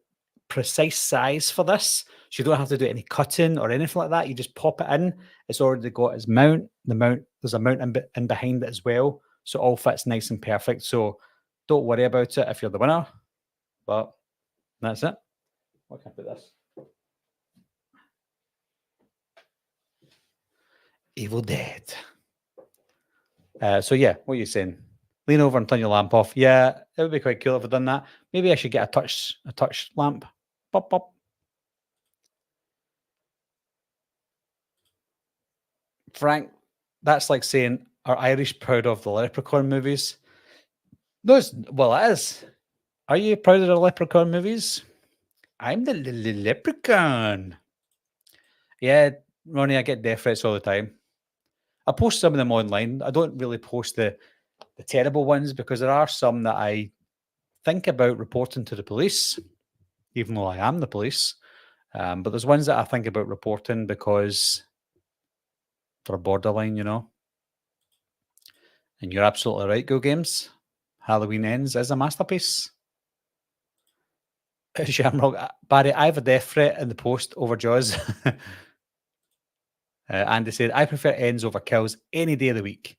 precise size for this. So you don't have to do any cutting or anything like that. You just pop it in. It's already got its mount. There's a mount in behind it as well. So it all fits nice and perfect. So don't worry about it if you're the winner. But that's it. What can I put this? Evil Dead. So yeah, what are you saying? Lean over and turn your lamp off. Yeah, it would be quite cool if I'd done that. Maybe I should get a touch lamp. Pop, pop. Frank, that's like saying, are Irish proud of the Leprechaun movies? No, well, it is. Are you proud of the Leprechaun movies? I'm the Leprechaun. Yeah, Ronnie, I get death threats all the time. I post some of them online. I don't really post the terrible ones because there are some that I think about reporting to the police, even though I am the police. But there's ones that I think about reporting because they're borderline, you know. And you're absolutely right, Go Games. Halloween Ends is a masterpiece. Shamrock, Barry, I have a death threat in the post over Jaws. Andy said, I prefer ends over kills any day of the week.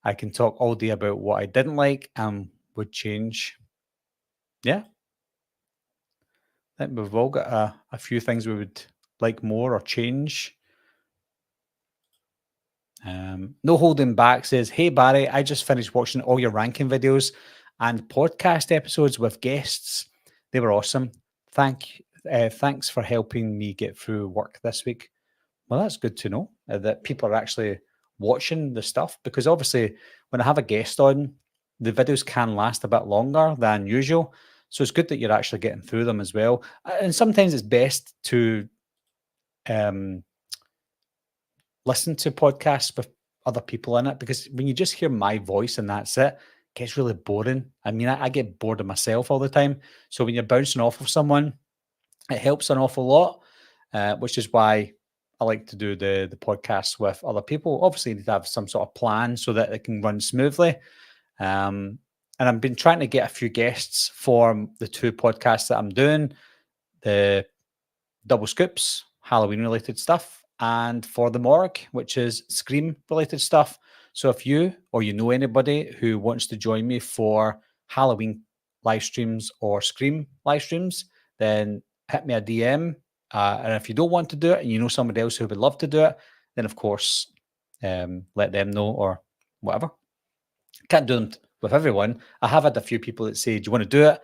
I can talk all day about what I didn't like and would change. Yeah, I think we've all got a few things we would like more or change. No Holding Back says, Hey Barry, I just finished watching all your ranking videos and podcast episodes with guests. They were awesome. Thanks for helping me get through work this week. Well, that's good to know that people are actually watching the stuff because obviously, when I have a guest on, the videos can last a bit longer than usual. So it's good that you're actually getting through them as well. And sometimes it's best to um, listen to podcasts with other people in it because when you just hear my voice and that's it, it gets really boring. I mean, I get bored of myself all the time. So when you're bouncing off of someone, it helps an awful lot, which is why I like to do the podcasts with other people. Obviously, you need to have some sort of plan so that it can run smoothly. And I've been trying to get a few guests for the two podcasts that I'm doing, the Double Scoops, Halloween related stuff, and for the Morgue, which is Scream related stuff. So if you or you know anybody who wants to join me for Halloween live streams or Scream live streams, then hit me a DM. And if you don't want to do it and you know somebody else who would love to do it, then of course, let them know or whatever. Can't do them with everyone. I have had a few people that say, "Do you want to do it?"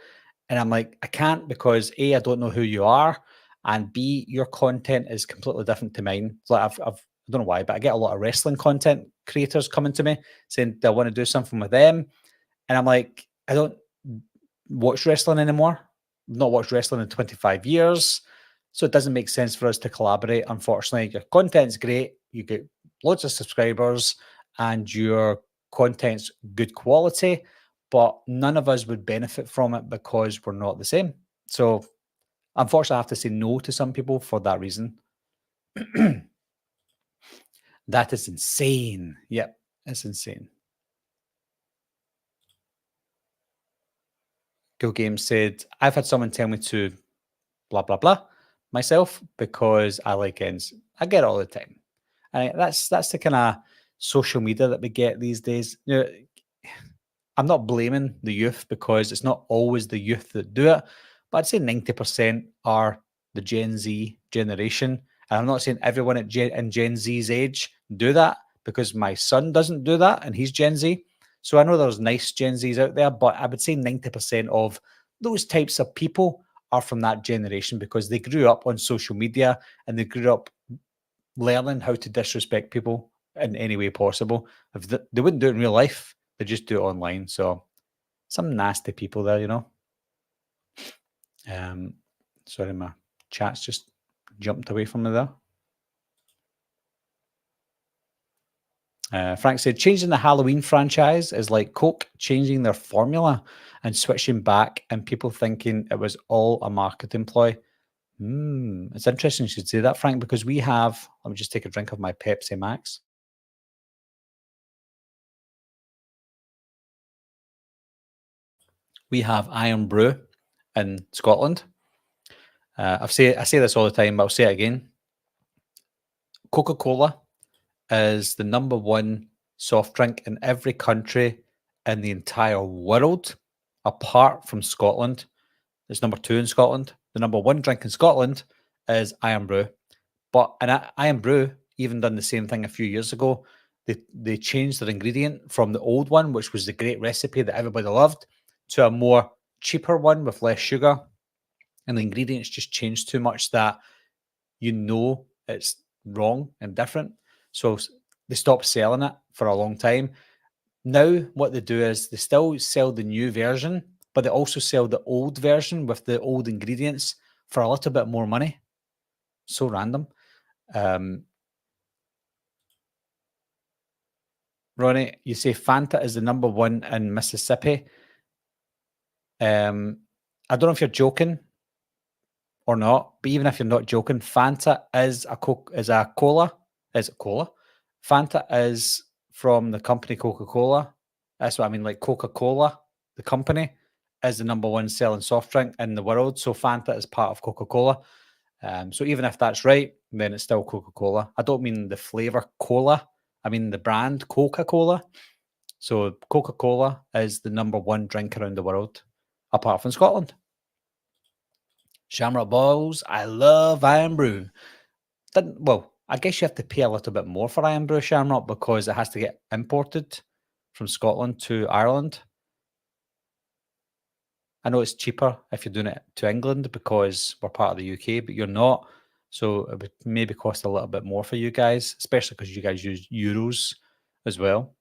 And I'm like, I can't because A, I don't know who you are, and B, your content is completely different to mine. It's like I don't know why, but I get a lot of wrestling content creators coming to me saying they want to do something with them, and I'm like, I don't watch wrestling anymore. I've not watched wrestling in 25 years. So it doesn't make sense for us to collaborate. Unfortunately, your content's great. You get loads of subscribers and your content's good quality, but none of us would benefit from it because we're not the same. So unfortunately, I have to say no to some people for that reason. That is insane. Yep, it's insane. Go Games said, I've had someone tell me to blah blah blah myself because I like ends. I get it all the time, and that's the kind of social media that we get these days. You know, I'm not blaming the youth because it's not always the youth that do it, but I'd say 90% are the Gen Z generation. And I'm not saying everyone in Gen Z's age do that because my son doesn't do that and he's Gen Z. So I know there's nice Gen Zs out there, but I would say 90% of those types of people are from that generation because they grew up on social media and they grew up learning how to disrespect people in any way possible. If they wouldn't do it in real life, they just do it online. So some nasty people there, you know. Um, Sorry, my chat's just jumped away from me there. Frank said, changing the Halloween franchise is like Coke changing their formula and switching back, and people thinking it was all a marketing ploy. It's interesting you should say that, Frank, because we have, let me just take a drink of my Pepsi Max. We have Iron Brew in Scotland. I say this all the time, but I'll say it again. Coca-Cola is the number one soft drink in every country in the entire world, apart from Scotland. It's number two in Scotland. The number one drink in Scotland is Iron Brew. But Iron Brew even done the same thing a few years ago. They changed their ingredient from the old one, which was the great recipe that everybody loved, to a more cheaper one with less sugar. And the ingredients just changed too much that you know it's wrong and different. So they stopped selling it for a long time. Now, what they do is they still sell the new version, but they also sell the old version with the old ingredients for a little bit more money. So random. Um, Ronnie, you say Fanta is the number one in Mississippi. Um, I don't know if you're joking or not, but even if you're not joking, Fanta is a cola. Is it cola? Fanta is from the company Coca-Cola. That's what I mean. Like Coca-Cola, the company, is the number one selling soft drink in the world. So Fanta is part of Coca-Cola. So even if that's right, then it's still Coca-Cola. I don't mean the flavor cola. I mean the brand Coca-Cola. So Coca-Cola is the number one drink around the world, apart from Scotland. Shamrock Balls, I love Iron Brew. Well, I guess you have to pay a little bit more for Iron Brew Shamrock because it has to get imported from Scotland to Ireland. I know it's cheaper if you're doing it to England because we're part of the UK, but you're not. So it would maybe cost a little bit more for you guys, especially because you guys use euros as well.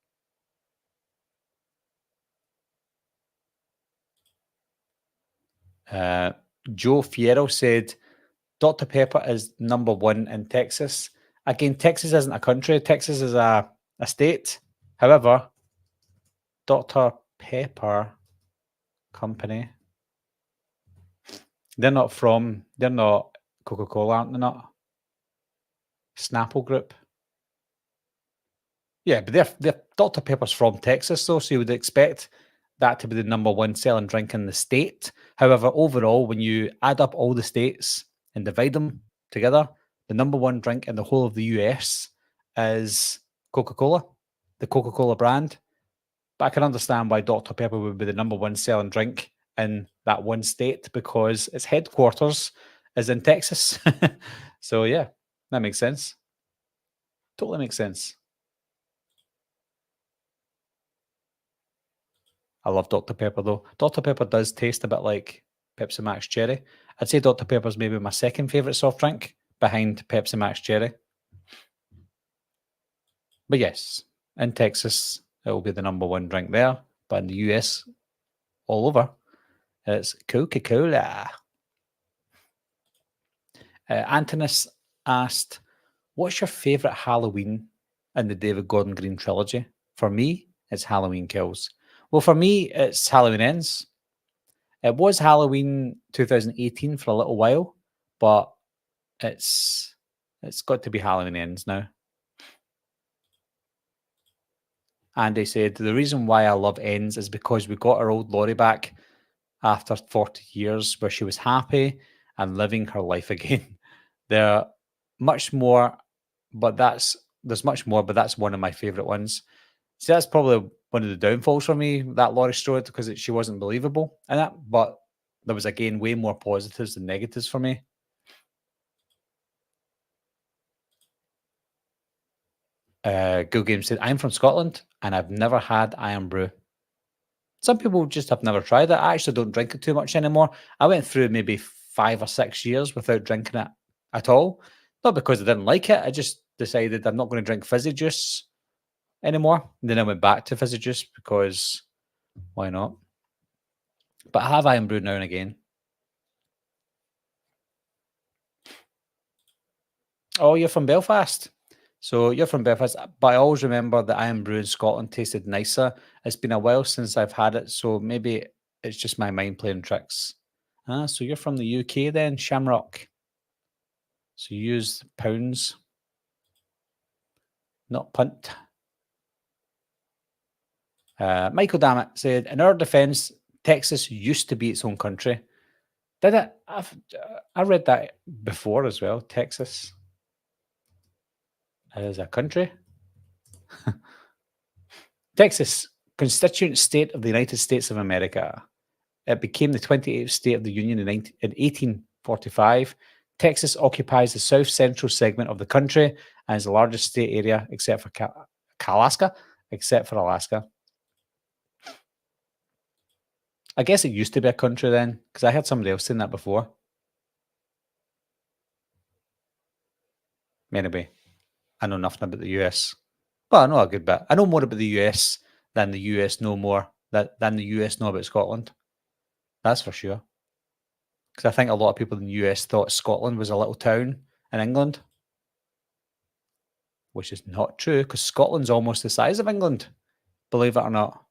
Uh, Joe Fiero said Dr. Pepper is number one in Texas. Again, Texas isn't a country, Texas is a state. However, Dr. Pepper Company, they're not Coca Cola, aren't they? Not Snapple Group. Yeah, but they're Dr. Pepper's from Texas, though, so you would expect that to be the number one selling drink in the state. However, overall, when you add up all the states and divide them together, the number one drink in the whole of the US is Coca Cola, the Coca Cola brand. But I can understand why Dr. Pepper would be the number one selling drink in that one state because its headquarters is in Texas. So, yeah, that makes sense. Totally makes sense. I love Dr. Pepper though. Dr. Pepper does taste a bit like Pepsi Max Cherry. I'd say Dr. Pepper's maybe my second favourite soft drink behind Pepsi Max Cherry. But yes, in Texas, it will be the number one drink there. But in the US, all over, it's Coca Cola. Antonis asked, what's your favourite Halloween in the David Gordon Green trilogy? For me, it's Halloween Kills. Well, for me, it's Halloween Ends. It was Halloween 2018 for a little while, but it's got to be Halloween Ends now. Andy said, the reason why I love Ends is because we got our old Laurie back after 40 years where she was happy and living her life again. There much more, but there's much more, but that's one of my favourite ones. See, that's probably one of the downfalls for me, that Laurie story, because she wasn't believable in it, but there was again way more positives than negatives for me. Go Game said, I'm from Scotland and I've never had Iron Brew. Some people just have never tried it. I actually don't drink it too much anymore. I went through maybe 5 or 6 years without drinking it at all. Not because I didn't like it. I just decided I'm not going to drink fizzy juice anymore. And then I went back to fizzy juice because why not? But I have Iron Brew now and again. Oh, you're from Belfast. So you're from Belfast, but I always remember the Iron Brew in Scotland tasted nicer. It's been a while since I've had it, so maybe it's just my mind playing tricks. Ah, so you're from the UK then, Shamrock. So you use pounds, not punt. Michael Dammit said, in our defence, Texas used to be its own country. Did it? I read that before as well. Texas is a country. Texas, constituent state of the United States of America. It became the 28th state of the Union in 1845. Texas occupies the south central segment of the country and is the largest state area except for Alaska, except for Alaska. I guess it used to be a country then, because I heard somebody else saying that before. Anyway, I know nothing about the US. Well, I know a good bit. I know more about the US than the US know more than the US know about Scotland. That's for sure. Because I think a lot of people in the US thought Scotland was a little town in England. which is not true because Scotland's almost the size of England, believe it or not.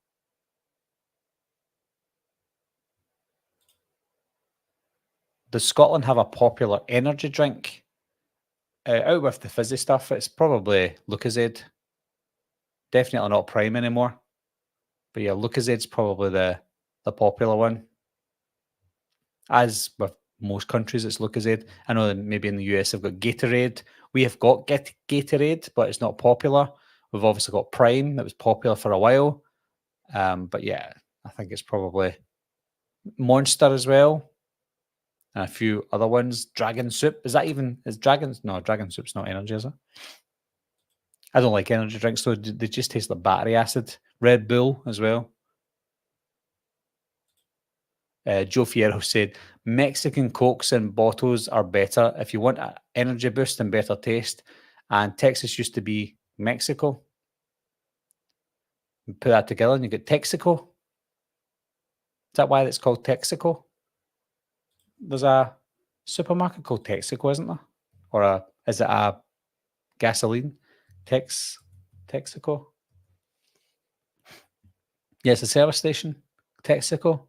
Does Scotland have a popular energy drink? Out with the fizzy stuff, it's probably Lucozade. Definitely not Prime anymore. But yeah, Lucazade's probably the popular one. As with most countries, it's Lucozade. I know that maybe in the US they've got Gatorade. We have got Gatorade, but it's not popular. We've obviously got Prime that was popular for a while. But yeah, I think it's probably Monster as well. And a few other ones. Dragon Soup. Is Dragon's? No, Dragon Soup's not energy, is it? I don't like energy drinks though. They just taste like battery acid. Red Bull as well. Joe Fierro said, Mexican Cokes and bottles are better if you want an energy boost and better taste. And Texas used to be Mexico. You put that together and you get Texico. Is that why it's called Texico? There's a supermarket called Texico, isn't there? Or is it a gasoline? Texico? Yeah, it's a service station. Texico.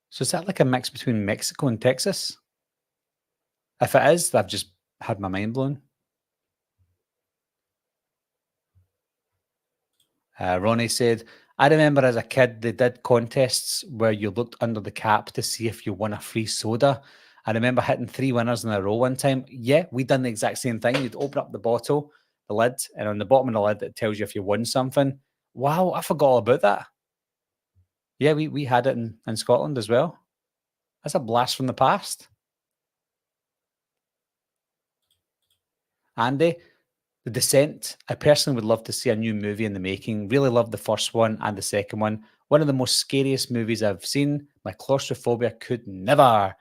So is that like a mix between Mexico and Texas? If it is, I've just had my mind blown. Ronnie said, I remember as a kid, they did contests where you looked under the cap to see if you won a free soda. I remember hitting 3 winners in a row one time. Yeah, we done the exact same thing. You'd open up the bottle, the lid, and on the bottom of the lid, it tells you if you won something. Wow, I forgot all about that. Yeah, we had it in Scotland as well. That's a blast from the past. Andy, The Descent. I personally would love to see a new movie in the making. Really loved the first one and the second one. One of the most scariest movies I've seen. My claustrophobia could never.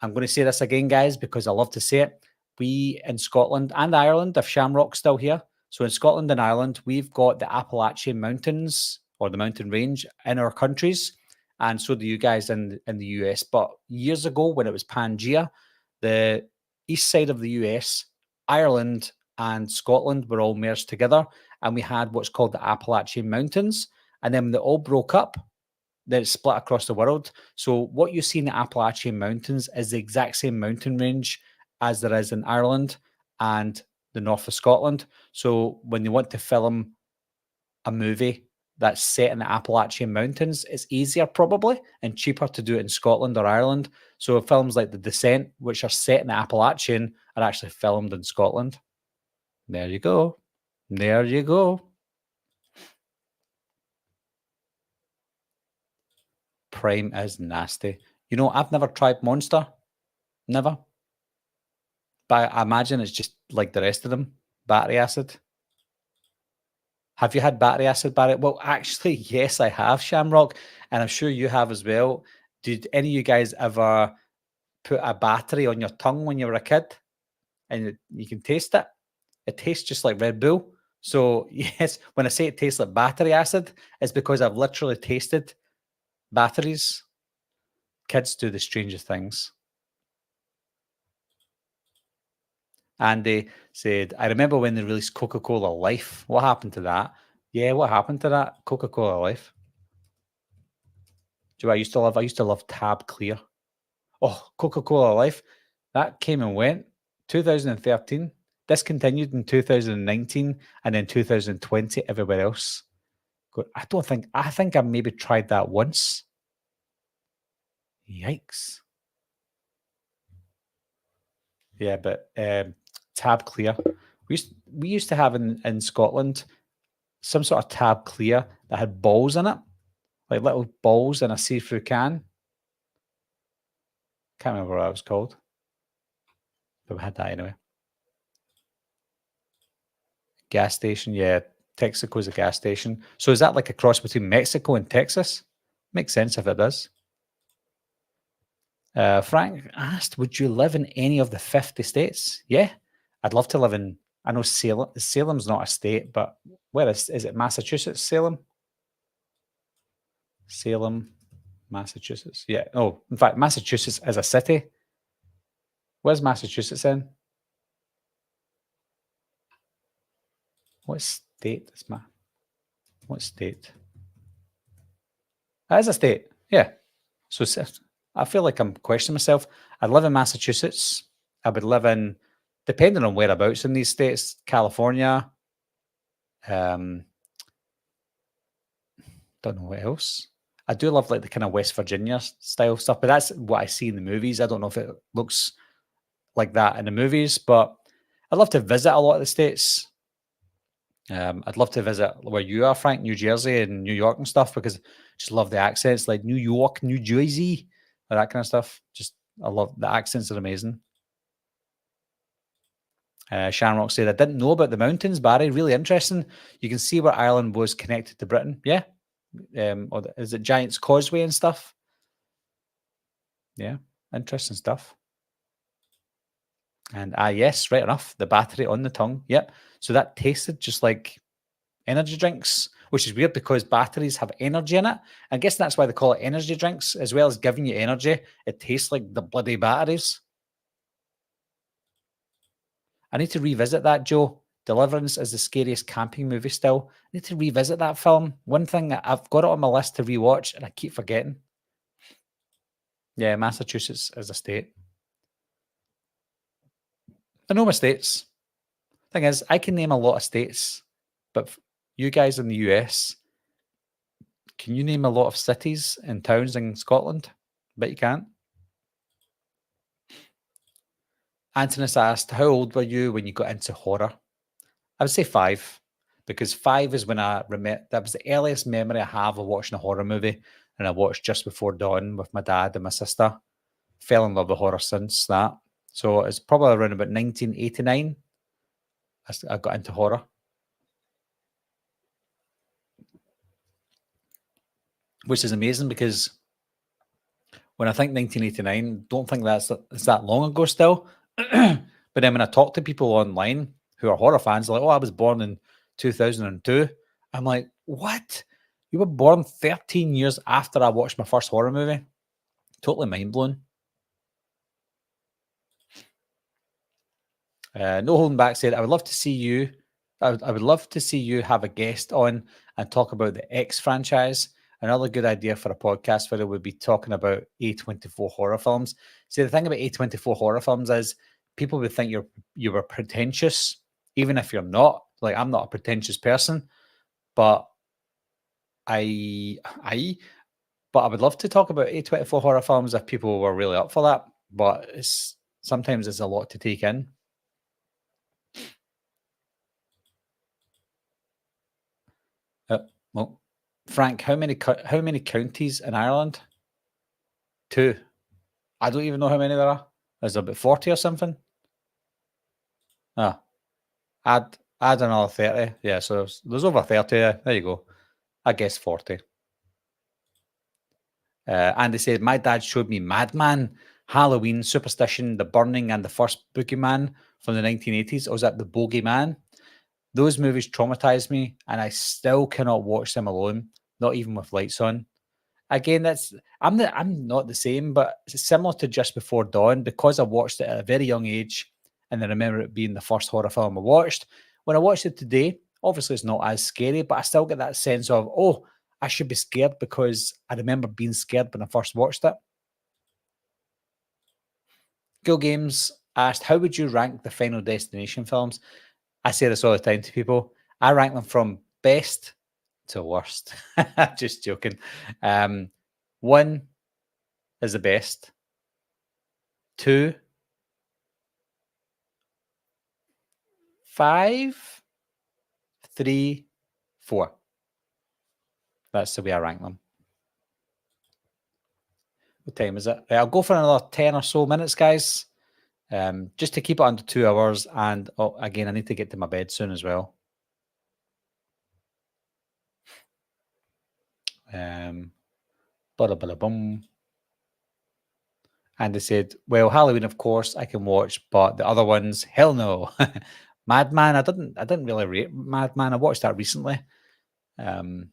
I'm going to say this again, guys, because I love to say it. We in Scotland and Ireland, if Shamrock's still here. So in Scotland and Ireland, we've got the Appalachian Mountains or the mountain range in our countries. And so do you guys in the US. But years ago, when it was Pangea, the east side of the US, Ireland and Scotland were all merged together. And we had what's called the Appalachian Mountains. And then when they all broke up, then it's split across the world. So what you see in the Appalachian Mountains is the exact same mountain range as there is in Ireland and the north of Scotland. So when you want to film a movie that's set in the Appalachian Mountains, it's easier probably and cheaper to do it in Scotland or Ireland. So films like The Descent, which are set in the Appalachian, are actually filmed in Scotland. There you go. There you go. Prime is nasty. You know, I've never tried Monster. Never. But I imagine it's just like the rest of them, battery acid. Have you had battery acid, Barry? Well, actually, yes, I have, Shamrock, and I'm sure you have as well. Did any of you guys ever put a battery on your tongue when you were a kid and you can taste it? It tastes just like Red Bull. So, yes, when I say it tastes like battery acid, it's because I've literally tasted batteries. Kids do the strangest things. Andy said, I remember when they released Coca-Cola Life. What happened to that? Yeah, what happened to that? Coca-Cola Life. Do you know what I used to love Tab Clear. Oh, Coca-Cola Life. That came and went. 2013. Discontinued in 2019 and then 2020 everywhere else. I think I maybe tried that once. Yikes. Yeah, but Tab Clear. We used to have in Scotland some sort of Tab Clear that had balls in it, like little balls in a see-through can. Can't remember what that was called, but we had that anyway. Gas station, yeah. Texaco is a gas station. So is that like a cross between Mexico and Texas? Makes sense if it does. Frank asked, would you live in any of the 50 states? Yeah, I'd love to live in, I know Salem. Salem's not a state, but where is it Massachusetts, Salem? Salem, Massachusetts. Yeah. Oh, in fact, Massachusetts is a city. Where's Massachusetts in? What state is my... What state? That is a state. Yeah. So I feel like I'm questioning myself. I'd live in Massachusetts. I would live in, depending on whereabouts in these states, California. Don't know what else. I do love like the kind of West Virginia style stuff, but that's what I see in the movies. I don't know if it looks like that in the movies, but I'd love to visit a lot of the states. I'd love to visit where you are, Frank, New Jersey and New York and stuff, because I just love the accents, like New York, New Jersey, or that kind of stuff. Just, I love the accents, are amazing. Shamrock said, I didn't know about the mountains, Barry. Really interesting. You can see where Ireland was connected to Britain. Yeah. Or is it Giant's Causeway and stuff? Yeah. Interesting stuff. And yes, right enough. The battery on the tongue. Yep. So that tasted just like energy drinks, which is weird because batteries have energy in it. I guess that's why they call it energy drinks, as well as giving you energy. It tastes like the bloody batteries. I need to revisit that, Joe. Deliverance is the scariest camping movie still. I need to revisit that film. One thing, I've got it on my list to rewatch and I keep forgetting. Yeah, Massachusetts is a state. I know my states. Thing is, I can name a lot of states, but you guys in the US, can you name a lot of cities and towns in Scotland? Bet you can't. Antonis asked, how old were you when you got into horror? I would say 5, because 5 is when I remember, that was the earliest memory I have of watching a horror movie, and I watched Just Before Dawn with my dad and my sister. Fell in love with horror since that. So it's probably around about 1989 I got into horror. Which is amazing because when I think 1989, don't think it's that long ago still. But then when I talk to people online who are horror fans, like, oh, I was born in 2002. I'm like, what? You were born 13 years after I watched my first horror movie? Totally mind blown. No Holding Back said, I would love to see you. I would love to see you have a guest on and talk about the X franchise. Another good idea for a podcast video would be talking about A24 horror films. See, the thing about A24 horror films is people would think you were pretentious, even if you're not. Like, I'm not a pretentious person, but I would love to talk about A24 horror films if people were really up for that. But sometimes it's a lot to take in. Well, Frank, how many counties in Ireland? 2. I don't even know how many there are. Is there about 40 or something? Ah, add another 30. Yeah, so there's over 30. There you go. I guess 40. And they said, my dad showed me Madman, Halloween, Superstition, The Burning, and the first Boogeyman from the 1980s. Or was that The Bogeyman? Those movies traumatized me, and I still cannot watch them alone, not even with lights on. Again, I'm not the same, but it's similar to Just Before Dawn because I watched it at a very young age, and I remember it being the first horror film I watched. When I watched it today, obviously it's not as scary, but I still get that sense of, oh, I should be scared because I remember being scared when I first watched it. Go Games asked, how would you rank the Final Destination films? I say this all the time to people. I rank them from best to worst. Just joking. 1 is the best. 2, 5, 3, 4. That's the way I rank them. What time is it? Right, I'll go for another 10 or so minutes, guys. Just to keep it under 2 hours. And again, I need to get to my bed soon as well. Bum. And they said, well, Halloween, of course, I can watch, but the other ones, hell no. Madman, I didn't really rate Madman. I watched that recently. Frank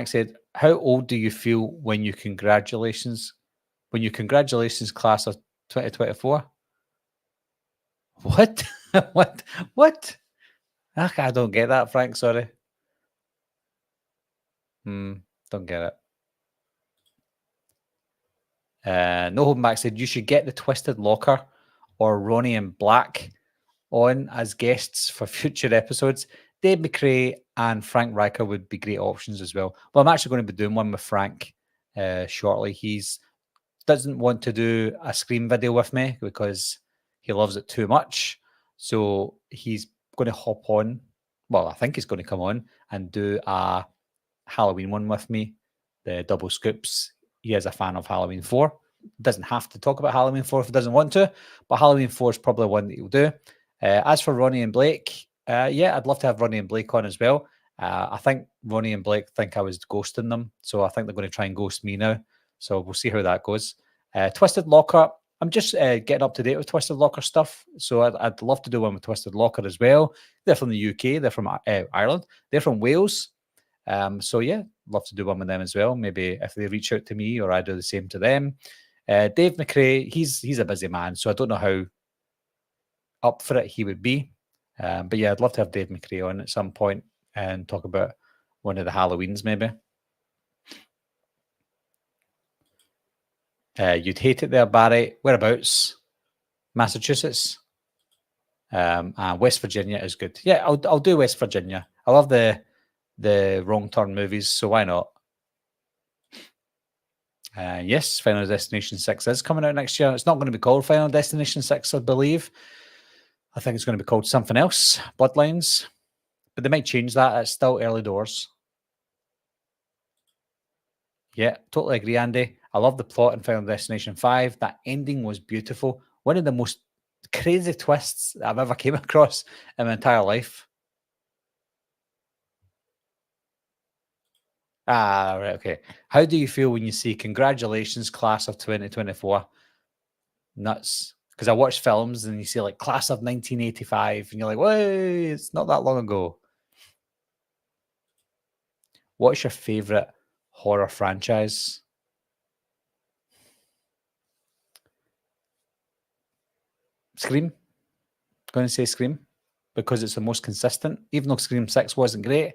said, how old do you feel when you congratulations class of 2024? What? What? What? I don't get that, Frank. Sorry. Don't get it. No Holding Back said you should get the Twisted Locker or Ronnie and Black on as guests for future episodes. Dave McRae and Frank Riker would be great options as well. Well, I'm actually going to be doing one with Frank shortly. He's doesn't want to do a Scream video with me because he loves it too much. So he's going to hop on. Well, I think he's going to come on and do a Halloween one with me, the double scoops. He is a fan of Halloween 4. Doesn't have to talk about Halloween 4 if he doesn't want to, but Halloween 4 is probably one that he'll do. As for Ronnie and Blake, yeah, I'd love to have Ronnie and Blake on as well. I think Ronnie and Blake think I was ghosting them, so I think they're going to try and ghost me now. So we'll see how that goes. Twisted Locker, I'm just getting up to date with Twisted Locker stuff, so I'd love to do one with Twisted Locker as well. They're from the UK, they're from Ireland, they're from Wales. So yeah, love to do one with them as well. Maybe if they reach out to me or I do the same to them. Dave McRae, he's a busy man, so I don't know how up for it he would be. But yeah, I'd love to have Dave McRae on at some point and talk about one of the Halloweens maybe. You'd hate it there, Barry. Whereabouts? Massachusetts. And West Virginia is good. Yeah, I'll do West Virginia. I love the Wrong Turn movies, so why not? Yes, Final Destination 6 is coming out next year. It's not going to be called Final Destination 6, I believe. I think it's going to be called something else, Bloodlines. But they might change that. It's still early doors. Yeah, totally agree, Andy. I love the plot in Final Destination 5. That ending was beautiful. One of the most crazy twists I've ever came across in my entire life. Right, okay. How do you feel when you see congratulations, class of 2024? Nuts. Because I watch films and you see like class of 1985 and you're like, wait, it's not that long ago. What's your favorite horror franchise? Scream. Going to say Scream because it's the most consistent. Even though Scream 6 wasn't great,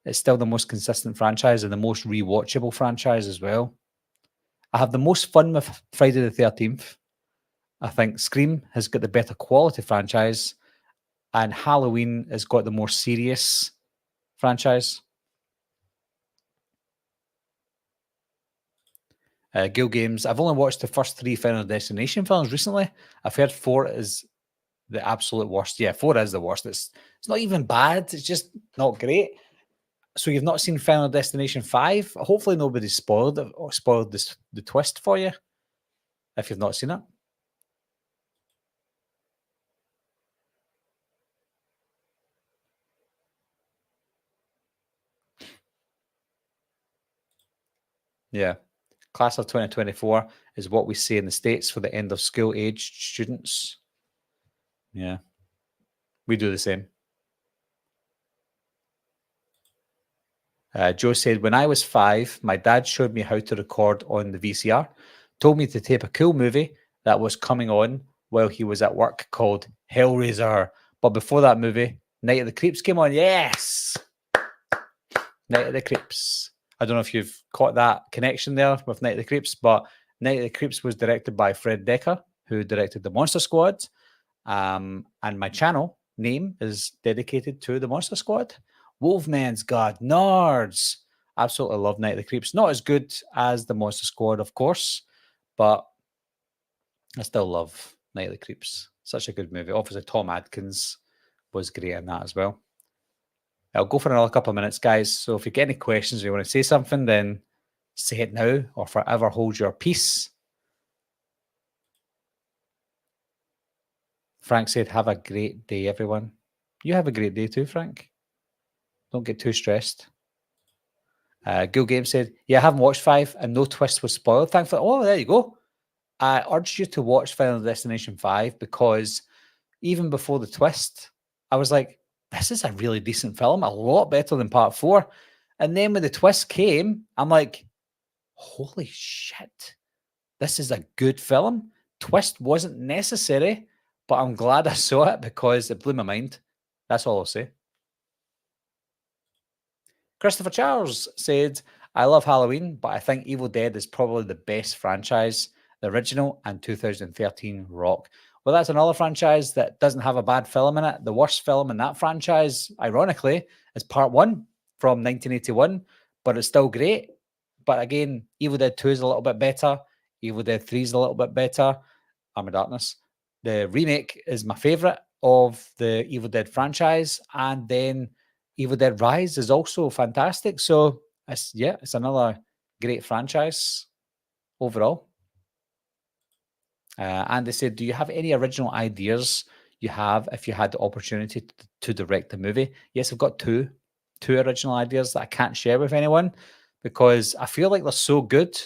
it's still the most consistent franchise and the most rewatchable franchise as well. I have the most fun with Friday the 13th. I think Scream has got the better quality franchise and Halloween has got the more serious franchise. Gil Games, I've only watched the first 3 Final Destination films recently. I've heard 4 is the absolute worst. Yeah, 4 is the worst. It's not even bad. It's just not great. So you've not seen Final Destination 5? Hopefully nobody spoiled it or spoiled the twist for you if you've not seen it. Yeah. Class of 2024 is what we say in the States for the end of school aged students. Yeah. We do the same. Joe said, when I was 5, my dad showed me how to record on the VCR, told me to tape a cool movie that was coming on while he was at work called Hellraiser. But before that movie, Night of the Creeps came on. Yes! Night of the Creeps. I don't know if you've caught that connection there with Night of the Creeps, but Night of the Creeps was directed by Fred Decker, who directed the Monster Squad. And my channel name is dedicated to the Monster Squad. Wolfman's God, Nards. Absolutely love Night of the Creeps. Not as good as the Monster Squad, of course, but I still love Night of the Creeps. Such a good movie. Obviously, Tom Adkins was great in that as well. I'll go for another couple of minutes, guys. So if you get any questions or you want to say something, then say it now or forever hold your peace. Frank said, have a great day, everyone. You have a great day too, Frank. Don't get too stressed. Gil Game said, yeah, I haven't watched 5 and no twist was spoiled. Thankfully, oh, there you go. I urge you to watch Final Destination 5 because even before the twist, I was like, this is a really decent film, a lot better than part 4. And then when the twist came, I'm like, holy shit, this is a good film. Twist wasn't necessary, but I'm glad I saw it because it blew my mind. That's all I'll say. Christopher Charles said, I love Halloween, but I think Evil Dead is probably the best franchise. The original and 2013 rock. Well, that's another franchise that doesn't have a bad film in it. The worst film in that franchise, ironically, is part one from 1981, but it's still great. But again, Evil Dead 2 is a little bit better. Evil Dead 3 is a little bit better. Arm of Darkness. The remake is my favorite of the Evil Dead franchise. And then Evil Dead Rise is also fantastic. So it's another great franchise overall. And they said, do you have any original ideas you have if you had the opportunity to direct a movie? Yes, I've got two original ideas that I can't share with anyone because I feel like they're so good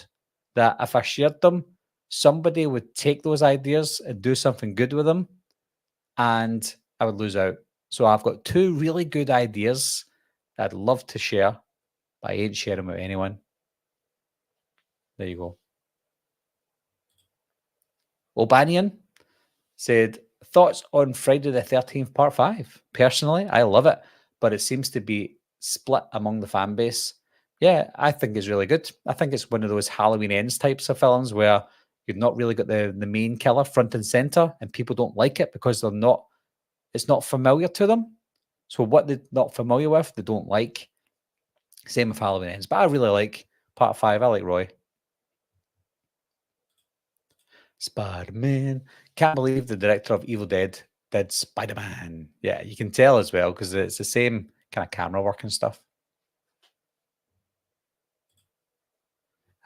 that if I shared them, somebody would take those ideas and do something good with them, and I would lose out. So I've got two really good ideas that I'd love to share, but I ain't sharing them with anyone. There you go. O'Banion said, thoughts on Friday the 13th part 5? Personally, I love it, but it seems to be split among the fan base. Yeah, I think it's really good. I think it's one of those Halloween Ends types of films where you've not really got the main killer front and center, and people don't like it because it's not familiar to them. So what they're not familiar with, they don't like. Same with Halloween Ends. But I really like part 5. I like Roy. Spider-Man. Can't believe the director of Evil Dead did Spider-Man. Yeah, you can tell as well because it's the same kind of camera work and stuff.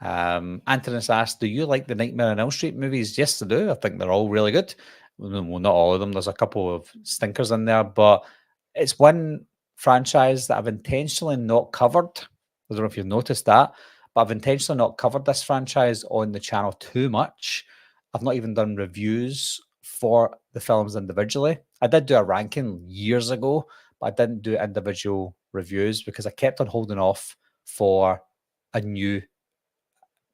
Antonis asked, do you like the Nightmare on Elm Street movies? Yes, I do. I think they're all really good. Well, not all of them. There's a couple of stinkers in there, but it's one franchise that I've intentionally not covered. I don't know if you've noticed that, but I've intentionally not covered this franchise on the channel too much. I've not even done reviews for the films individually. I did do a ranking years ago, but I didn't do individual reviews because I kept on holding off for a new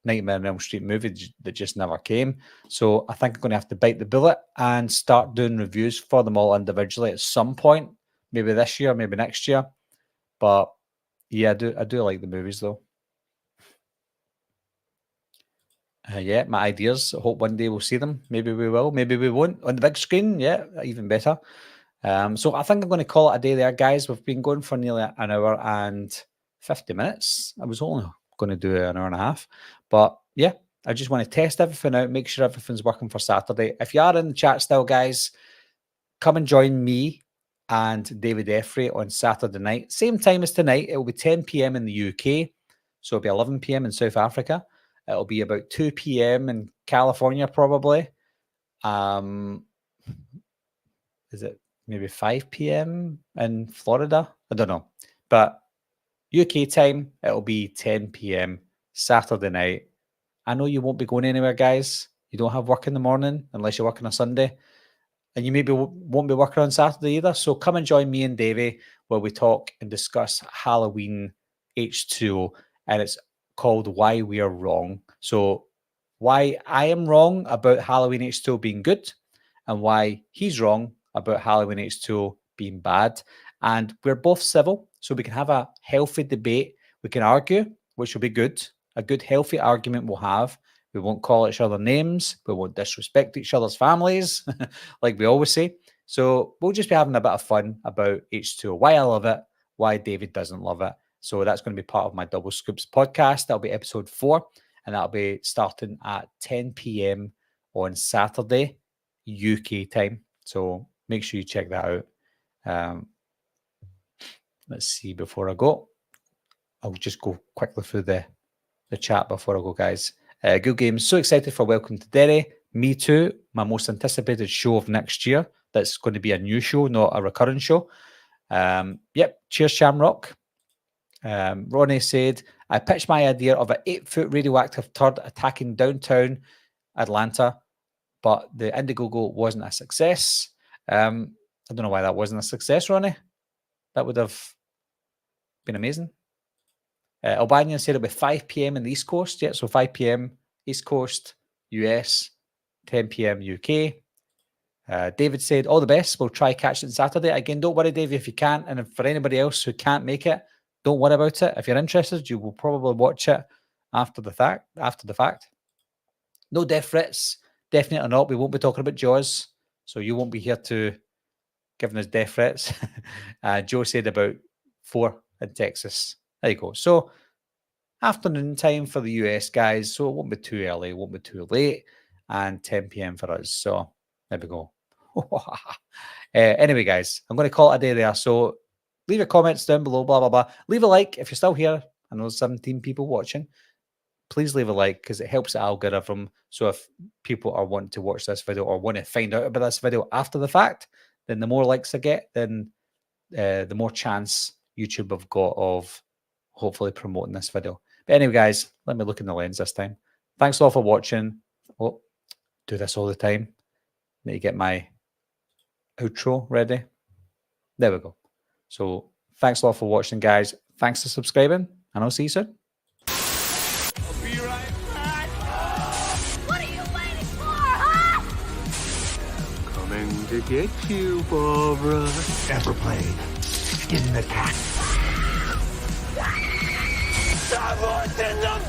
Nightmare on Elm Street movie that just never came. So I think I'm going to have to bite the bullet and start doing reviews for them all individually at some point, maybe this year, maybe next year. But yeah, I do like the movies though. Yeah, my ideas. I hope one day we'll see them. Maybe we will. Maybe we won't on the big screen. Yeah, even better. So I think I'm going to call it a day there, guys. We've been going for nearly an hour and 50 minutes. I was only going to do an hour and a half, but yeah, I just want to test everything out, make sure everything's working for Saturday. If you are in the chat still, guys, come and join me and David Effrey on Saturday night. Same time as tonight. It will be 10 p.m. in the UK. So it'll be 11 p.m. in South Africa. It'll be about 2 p.m. in California, probably. Is it maybe 5 p.m. in Florida? I don't know. But UK time, it'll be 10 p.m. Saturday night. I know you won't be going anywhere, guys. You don't have work in the morning unless you're working on Sunday. And you maybe won't be working on Saturday either. So come and join me and Davey where we talk and discuss Halloween H2O. And it's called Why We Are Wrong. So why I am wrong about Halloween H2O being good and why he's wrong about Halloween H2O being bad. And we're both civil, so we can have a healthy debate. We can argue, which will be good. A good, healthy argument we'll have. We won't call each other names. We won't disrespect each other's families, like we always say. So we'll just be having a bit of fun about H2O, why I love it, why David doesn't love it. So that's going to be part of my Double Scoops podcast. That'll be episode 4, and that'll be starting at 10 p.m. on Saturday, UK time. So make sure you check that out. Let's see, before I go, I'll just go quickly through the chat before I go, guys. Good Games, so excited for Welcome to Derry. Me too. My most anticipated show of next year. That's going to be a new show, not a recurring show. Yep. Cheers, Shamrock. Ronnie said, I pitched my idea of an 8-foot radioactive turd attacking downtown Atlanta, but the Indiegogo wasn't a success. I don't know why that wasn't a success, Ronnie. That would have been amazing. Albanian said it'll be 5 p.m. in the East Coast. Yeah, so 5 p.m. East Coast, US, 10 p.m. UK. David said, all the best. We'll try catch it on Saturday. Again, don't worry, Dave, if you can't. And if for anybody else who can't make it, don't worry about it. If you're interested, you will probably watch it after the fact. No death threats. Definitely not. We won't be talking about Jaws. So you won't be here to giving us death threats. Joe said about 4 in Texas. There you go. So afternoon time for the US, guys. So it won't be too early. It won't be too late. And 10 p.m. for us. So there we go. Anyway, guys, I'm going to call it a day there. So leave your comments down below, blah, blah, blah. Leave a like if you're still here. I know there's 17 people watching. Please leave a like because it helps the algorithm. So if people are wanting to watch this video or want to find out about this video after the fact, then the more likes I get, then the more chance YouTube have got of hopefully promoting this video. But anyway, guys, let me look in the lens this time. Thanks a lot for watching. Oh, do this all the time. Need to get my outro ready. There we go. So thanks a lot for watching, guys. Thanks for subscribing, and I'll see you soon. I'll be right back. What are you waiting for, huh? Coming to get you, Barbara. Ever played in the cat? Someone's in the